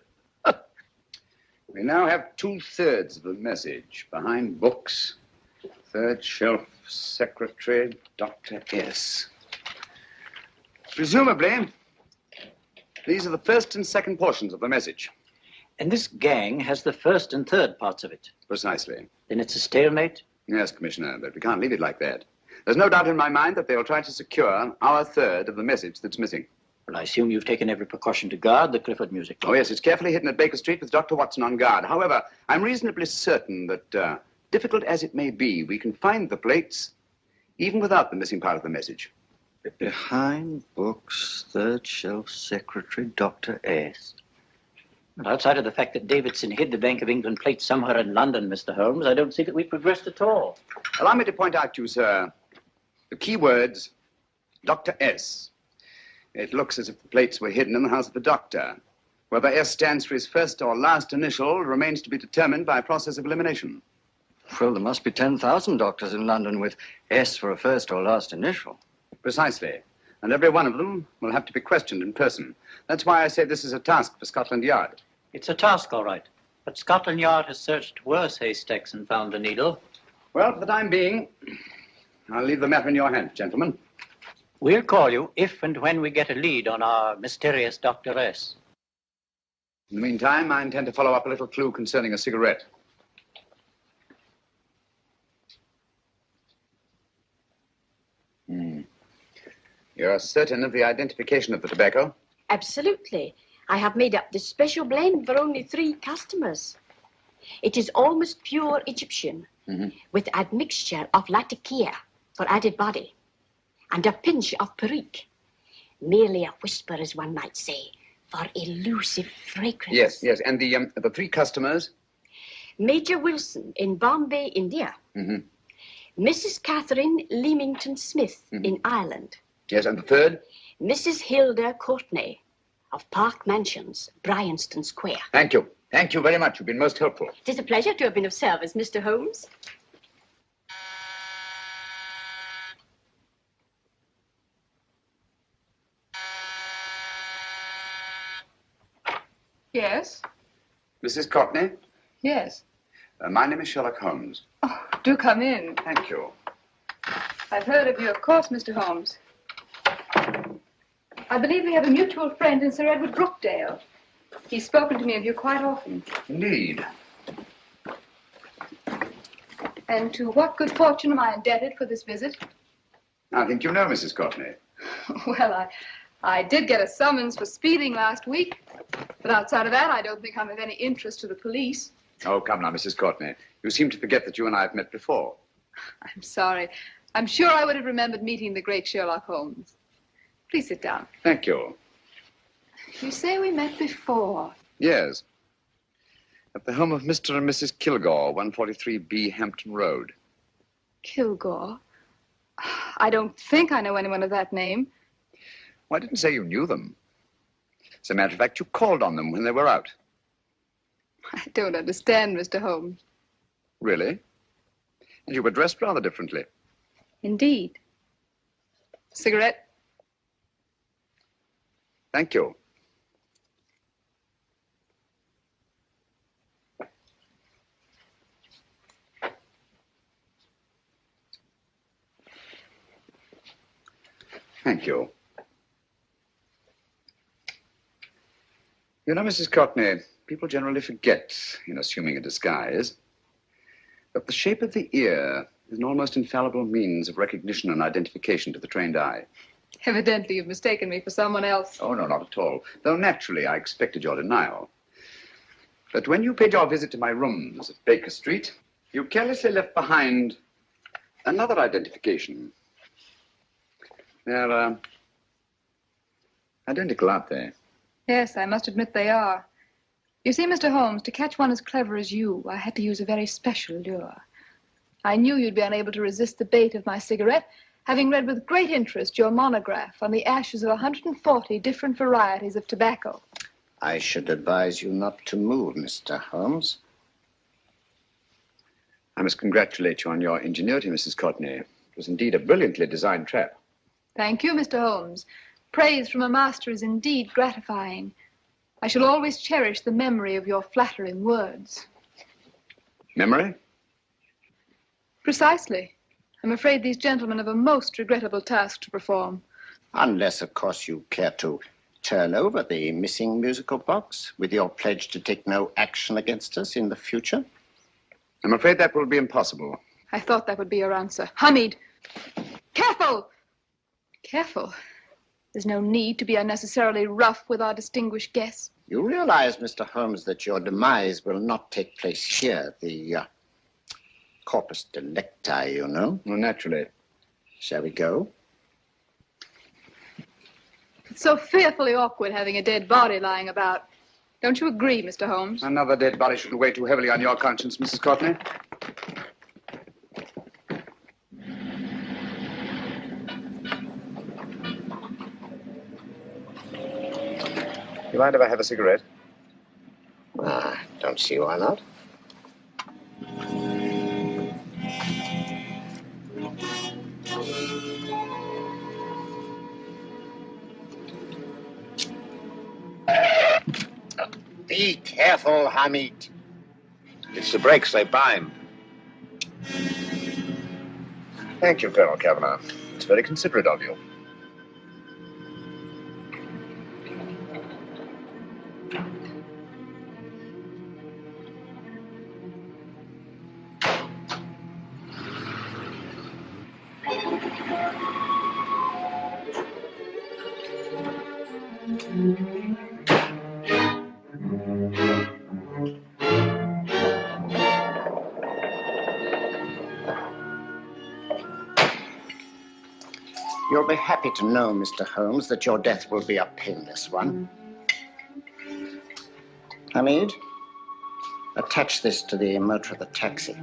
We now have 2/3 of the message. Behind books, third shelf, secretary, Dr. S. Presumably, these are the first and second portions of the message.
And this gang has the first and third parts of it.
Precisely.
Then it's a stalemate?
Yes, Commissioner, but we can't leave it like that. There's no doubt in my mind that they'll try to secure our third of the message that's missing.
Well, I assume you've taken every precaution to guard the Clifford music.
Oh, yes, it's carefully hidden at Baker Street with Dr. Watson on guard. However, I'm reasonably certain that, difficult as it may be, we can find the plates even without the missing part of the message.
Behind books, third shelf, secretary, Dr. S.
Well, outside of the fact that Davidson hid the Bank of England plates somewhere in London, Mr. Holmes, I don't see that we've progressed at all.
Allow me to point out to you, sir, the key words, Dr. S. It looks as if the plates were hidden in the house of the doctor. Whether S stands for his first or last initial remains to be determined by a process of elimination.
Well, there must be 10,000 doctors in London with S for a first or last initial.
Precisely. And every one of them will have to be questioned in person. That's why I say this is a task for Scotland Yard.
It's a task, all right. But Scotland Yard has searched worse haystacks and found a needle.
Well, for the time being, I'll leave the matter in your hands, gentlemen.
We'll call you if and when we get a lead on our mysterious Dr. S.
In the meantime, I intend to follow up a little clue concerning a cigarette. You're certain of the identification of the tobacco?
Absolutely. I have made up this special blend for only 3 customers. It is almost pure Egyptian, with admixture of latakia for added body, and a pinch of perique. Merely a whisper, as one might say, for elusive fragrance.
Yes, yes. And the 3 customers?
Major Wilson in Bombay, India. Mrs. Catherine Leamington Smith in Ireland.
Yes, and the 3rd?
Mrs. Hilda Courtney of Park Mansions, Bryanston Square.
Thank you. Thank you very much. You've been most helpful.
It is a pleasure to have been of service, Mr. Holmes.
Yes?
Mrs. Courtney?
Yes.
My name is Sherlock Holmes.
Oh, do come in.
Thank you.
I've heard of you, of course, Mr. Holmes. I believe we have a mutual friend in Sir Edward Brookdale. He's spoken to me of you quite often.
Indeed.
And to what good fortune am I indebted for this visit?
I think you know Mrs. Courtney.
Well, I did get a summons for speeding last week, but outside of that, I don't think I'm of any interest to the police.
Oh, come now, Mrs. Courtney. You seem to forget that you and I have met before.
I'm sorry. I'm sure I would have remembered meeting the great Sherlock Holmes. Please sit down.
Thank you.
You say we met before.
Yes. At the home of Mr. and Mrs. Kilgore, 143B Hampton Road.
Kilgore? I don't think I know anyone of that name.
Well, I didn't say you knew them. As a matter of fact, you called on them when they were out.
I don't understand, Mr. Holmes.
Really? And you were dressed rather differently.
Indeed. Cigarette?
Thank you. Thank you. You know, Mrs. Courtney, people generally forget, in assuming a disguise, that the shape of the ear is an almost infallible means of recognition and identification to the trained eye.
Evidently, you've mistaken me for someone else.
Oh, no, not at all. Though naturally, I expected your denial. But when you paid your visit to my rooms at Baker Street, you carelessly left behind another identification. They're identical, aren't they?
Yes, I must admit they are. You see, Mr. Holmes, to catch one as clever as you, I had to use a very special lure. I knew you'd be unable to resist the bait of my cigarette, having read with great interest your monograph on the ashes of 140 different varieties of tobacco.
I should advise you not to move, Mr. Holmes.
I must congratulate you on your ingenuity, Mrs. Courtney. It was indeed a brilliantly designed trap.
Thank you, Mr. Holmes. Praise from a master is indeed gratifying. I shall always cherish the memory of your flattering words.
Memory?
Precisely. I'm afraid these gentlemen have a most regrettable task to perform.
Unless, of course, you care to turn over the missing musical box with your pledge to take no action against us in the future.
I'm afraid that will be impossible.
I thought that would be your answer. Hamid! Careful! Careful. There's no need to be unnecessarily rough with our distinguished guests.
You realize, Mr. Holmes, that your demise will not take place here. The corpus delicti, you know.
Well, naturally.
Shall we go?
It's so fearfully awkward having a dead body lying about. Don't you agree, Mr. Holmes?
Another dead body shouldn't weigh too heavily on your conscience, Mrs. Courtney. You mind if I have a cigarette?
Don't see why not. Be careful, Hamid.
It's the brakes, they bind.
Thank you, Colonel Kavanagh. It's very considerate of you.
You'll be happy to know, Mr. Holmes, that your death will be a painless one. Hamid, attach this to the motor of the taxi.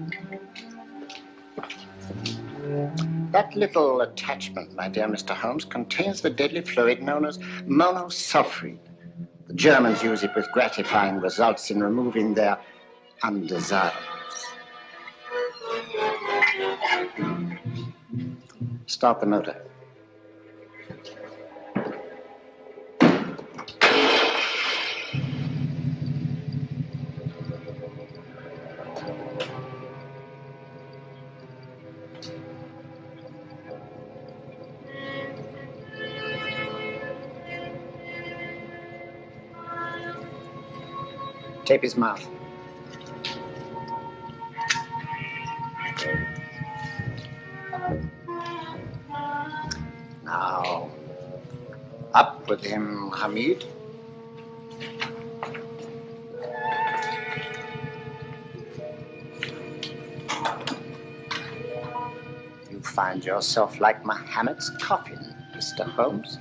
That little attachment, my dear Mr. Holmes, contains the deadly fluid known as monosulfide. The Germans use it with gratifying results in removing their undesirables. Start the motor. Tape his mouth. Now, up with him, Hamid. You find yourself like Muhammad's coffin, Mr. Holmes,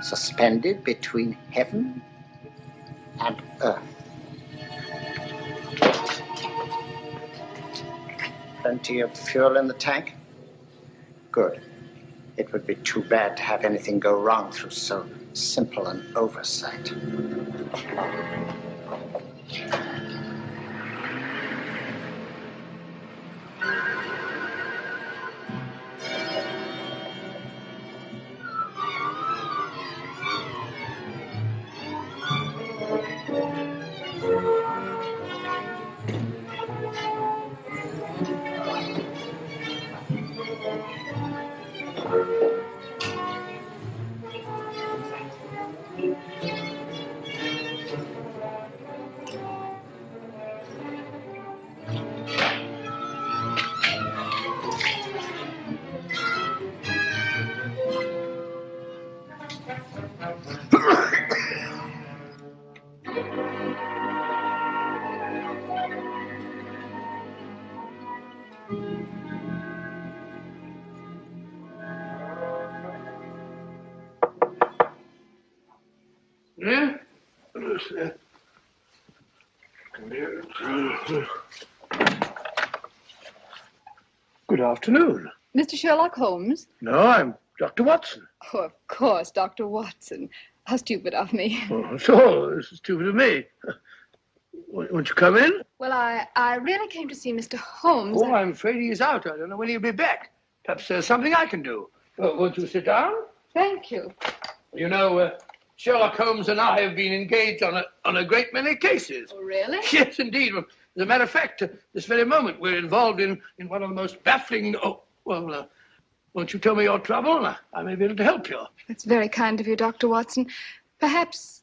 suspended between heaven and earth. Plenty of fuel in the tank? Good. It would be too bad to have anything go wrong through so simple an oversight.
Yeah? Good afternoon.
Mr. Sherlock Holmes?
No, I'm Dr. Watson.
Oh, of course, Dr. Watson. How stupid of me.
Oh, so, this is stupid of me. Won't you come in?
Well, I really came to see Mr. Holmes.
Oh, I'm afraid he's out. I don't know when he'll be back. Perhaps there's something I can do. Won't you sit down?
Thank you.
You know, Sherlock Holmes and I have been engaged on a great many cases.
Oh, really?
Yes, indeed. As a matter of fact, this very moment, we're involved in one of the most baffling... won't you tell me your trouble? I may be able to help you.
That's very kind of you, Dr. Watson. Perhaps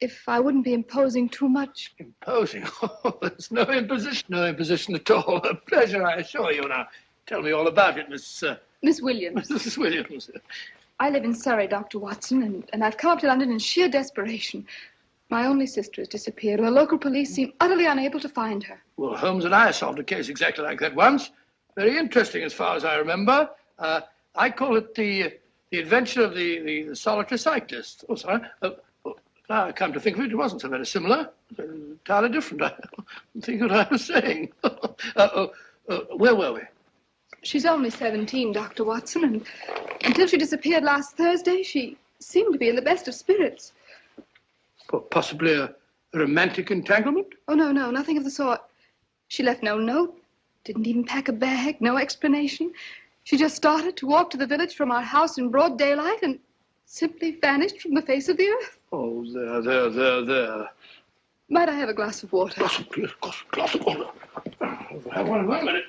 if I wouldn't be imposing too much.
Imposing? Oh, there's no imposition. No imposition at all. A pleasure, I assure you. Now, tell me all about it, Miss
Williams.
Mrs. Williams.
I live in Surrey, Dr. Watson, and I've come up to London in sheer desperation. My only sister has disappeared, and the local police seem utterly unable to find her.
Well, Holmes and I solved a case exactly like that once. Very interesting, as far as I remember. I call it the adventure of the solitary cyclist. Oh, sorry. Now I come to think of it, it wasn't so very similar. Entirely different. I don't think what I was saying. Where were we?
She's only 17, Dr. Watson, and until she disappeared last Thursday, she seemed to be in the best of spirits.
Well, possibly a romantic entanglement?
Oh, no, nothing of the sort. She left no note, didn't even pack a bag, no explanation. She just started to walk to the village from our house in broad daylight and simply vanished from the face of the earth.
Oh, there.
Might I have a glass of water?
Glass of water. Have one in a minute.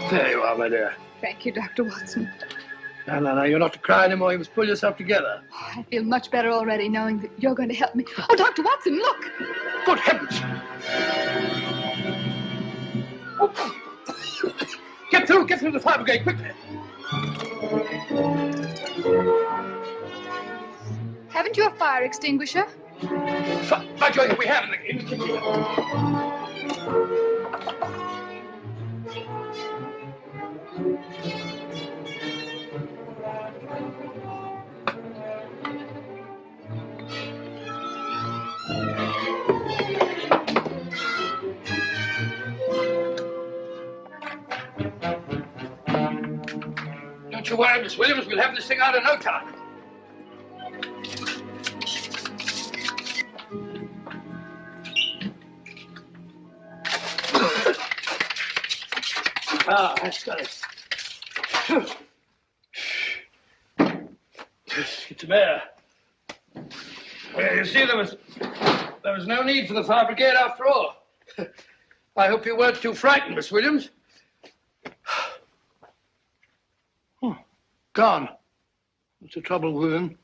There you are, my dear.
Thank you, Dr. Watson.
No, you're not to cry anymore. You must pull yourself together.
I feel much better already knowing that you're going to help me. Oh, Dr. Watson, look!
Good heavens! Get through the fire brigade, quickly!
Haven't you a fire extinguisher?
By Jove, we have in the kitchen. Don't you worry, Miss Williams. We'll have this thing out in no time. Ah, that's got it. Get some air. Well, you see, there was no need for the fire brigade after all. I hope you weren't too frightened, Miss Williams. Gone. What's the trouble with them?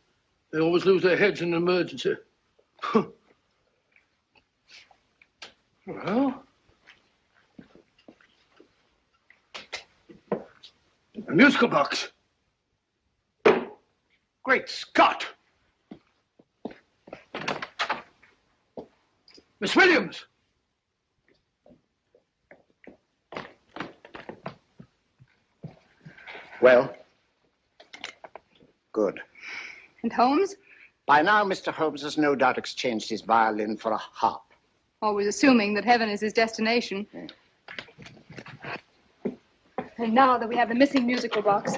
They always lose their heads in an emergency. Well, a musical box. Great Scott! Miss Williams!
Well? Good.
And Holmes?
By now, Mr. Holmes has no doubt exchanged his violin for a harp.
Always assuming that heaven is his destination. And now that we have the missing musical box.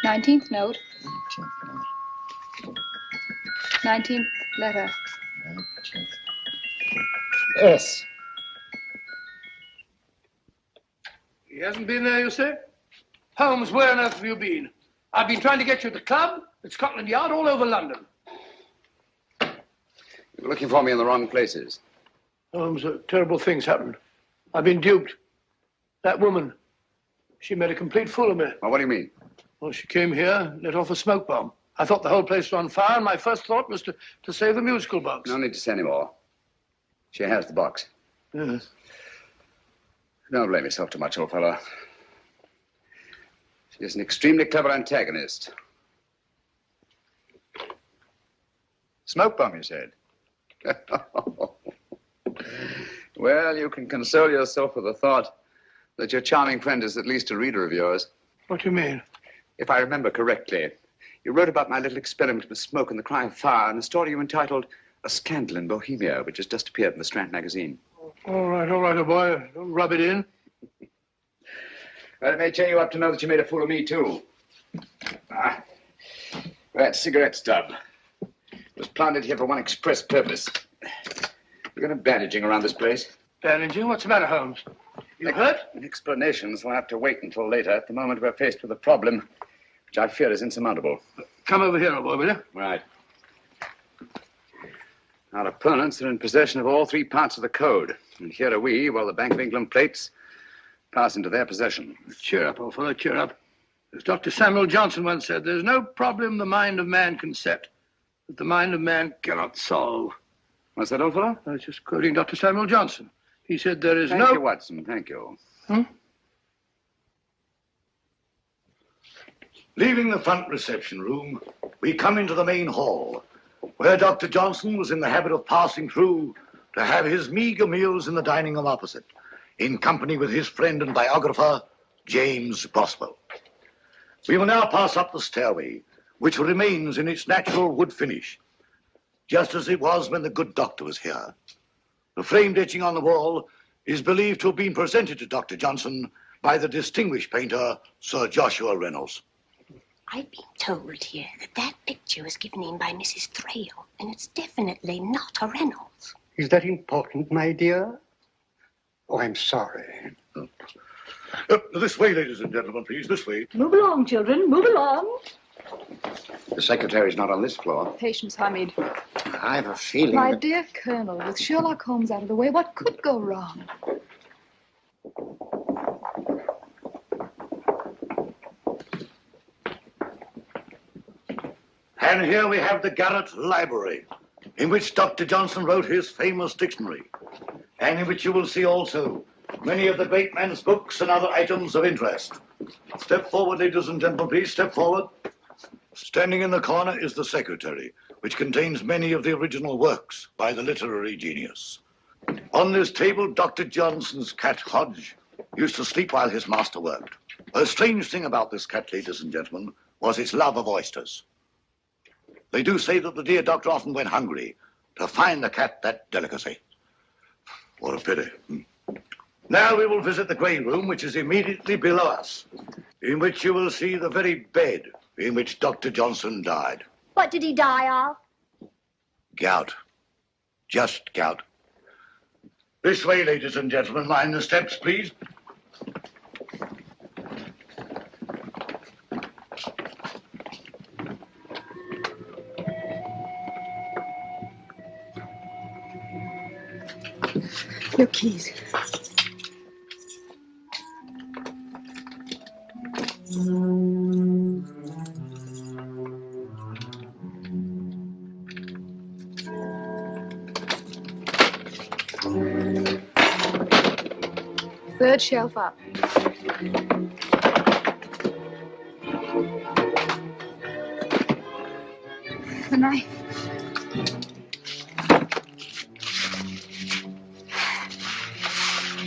Nineteenth note. 19th letter.
Yes.
He hasn't been there, you say? Holmes, where on earth have you been? I've been trying to get you at the club, at Scotland Yard, all over London.
You're looking for me in the wrong places.
Holmes, terrible things happened. I've been duped. That woman, she made a complete fool of me.
Well, what do you mean?
Well, she came here, let off a smoke bomb. I thought the whole place was on fire, and my first thought was to save the musical box.
No need to say any more. She has the box.
Yes.
Don't blame yourself too much, old fellow. She's an extremely clever antagonist. Smoke bomb, you said? Well, you can console yourself with the thought that your charming friend is at least a reader of yours.
What do you mean?
If I remember correctly, you wrote about my little experiment with smoke and the cry of fire in a story you entitled A Scandal in Bohemia, which has just appeared in the Strand magazine.
All right, old boy. Don't rub it in.
Well, it may cheer you up to know that you made a fool of me, too. That cigarette stub was planted here for one express purpose. We're going to bandaging around this place.
Bandaging? What's the matter, Holmes? You hurt?
Explanations will have to wait until later. At the moment, we're faced with a problem which I fear is insurmountable.
Come over here, old boy, will you?
Right. Our opponents are in possession of all three parts of the code. And here are we, while the Bank of England plates pass into their possession.
Cheer up, old fellow, cheer up. As Dr. Samuel Johnson once said, there's no problem the mind of man can set that the mind of man cannot solve.
What's that, old fellow?
I was just quoting Dr. Samuel Johnson. He said there is
Thank you, Watson. Thank you.
Leaving the front reception room, we come into the main hall, where Dr. Johnson was in the habit of passing through to have his meager meals in the dining room opposite, in company with his friend and biographer, James Boswell. We will now pass up the stairway, which remains in its natural wood finish, just as it was when the good doctor was here. The framed etching on the wall is believed to have been presented to Dr. Johnson by the distinguished painter, Sir Joshua Reynolds.
I've been told here that that picture was given in by Mrs. Thrale, and it's definitely not a Reynolds.
Is that important, my dear? Oh, I'm sorry.
This way, ladies and gentlemen, please, this way.
Move along, children, move along.
The secretary's not on this floor.
Patience, Hamid.
I have a feeling
My
that...
dear Colonel, with Sherlock Holmes out of the way, what could go wrong?
And here we have the Garrett Library, in which Dr. Johnson wrote his famous dictionary, and in which you will see also many of the great man's books and other items of interest. Step forward, ladies and gentlemen, please, step forward. Standing in the corner is the secretary, which contains many of the original works by the literary genius. On this table, Dr. Johnson's cat, Hodge, used to sleep while his master worked. A strange thing about this cat, ladies and gentlemen, was its love of oysters. They do say that the dear doctor often went hungry to find the cat that delicacy. What a pity. Now we will visit the grey room, which is immediately below us, in which you will see the very bed in which Dr. Johnson died.
What did he die of?
Gout. Just gout. This way, ladies and gentlemen. Mind the steps, please.
Your keys. Third shelf up. The knife.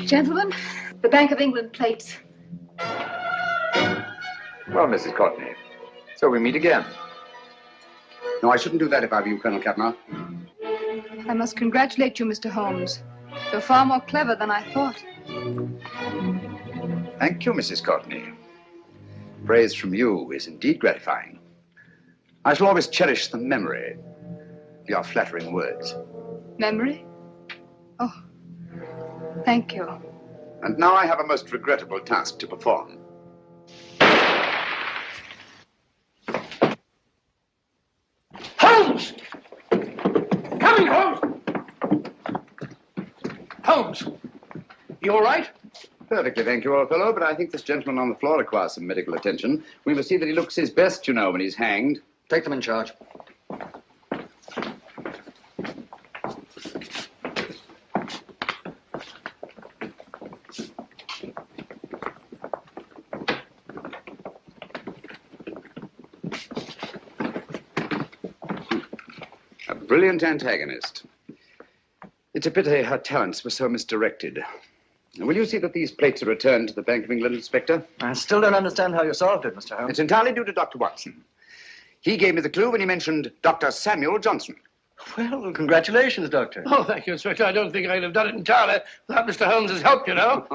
Gentlemen, the Bank of England plates.
Well, Mrs. Courtney, so we meet again. No, I shouldn't do that if I were you, Colonel Cavanaugh.
I must congratulate you, Mr. Holmes. You're far more clever than I thought.
Thank you, Mrs. Courtney. Praise from you is indeed gratifying. I shall always cherish the memory of your flattering words.
Memory? Oh, thank you.
And now I have a most regrettable task to perform.
Holmes! Coming, Holmes! Holmes, you all right?
Perfectly, thank you, old fellow, but I think this gentleman on the floor requires some medical attention. We must see that he looks his best, you know, when he's hanged.
Take them in charge.
A brilliant antagonist. It's a pity her talents were so misdirected. Will you see that these plates are returned to the Bank of England, Inspector?
I still don't understand how you solved it, Mr. Holmes.
It's entirely due to Dr. Watson. He gave me the clue when he mentioned Dr. Samuel Johnson.
Well, congratulations, Doctor.
Oh, thank you, Inspector. I don't think I'd have done it entirely without Mr. Holmes's help, you know.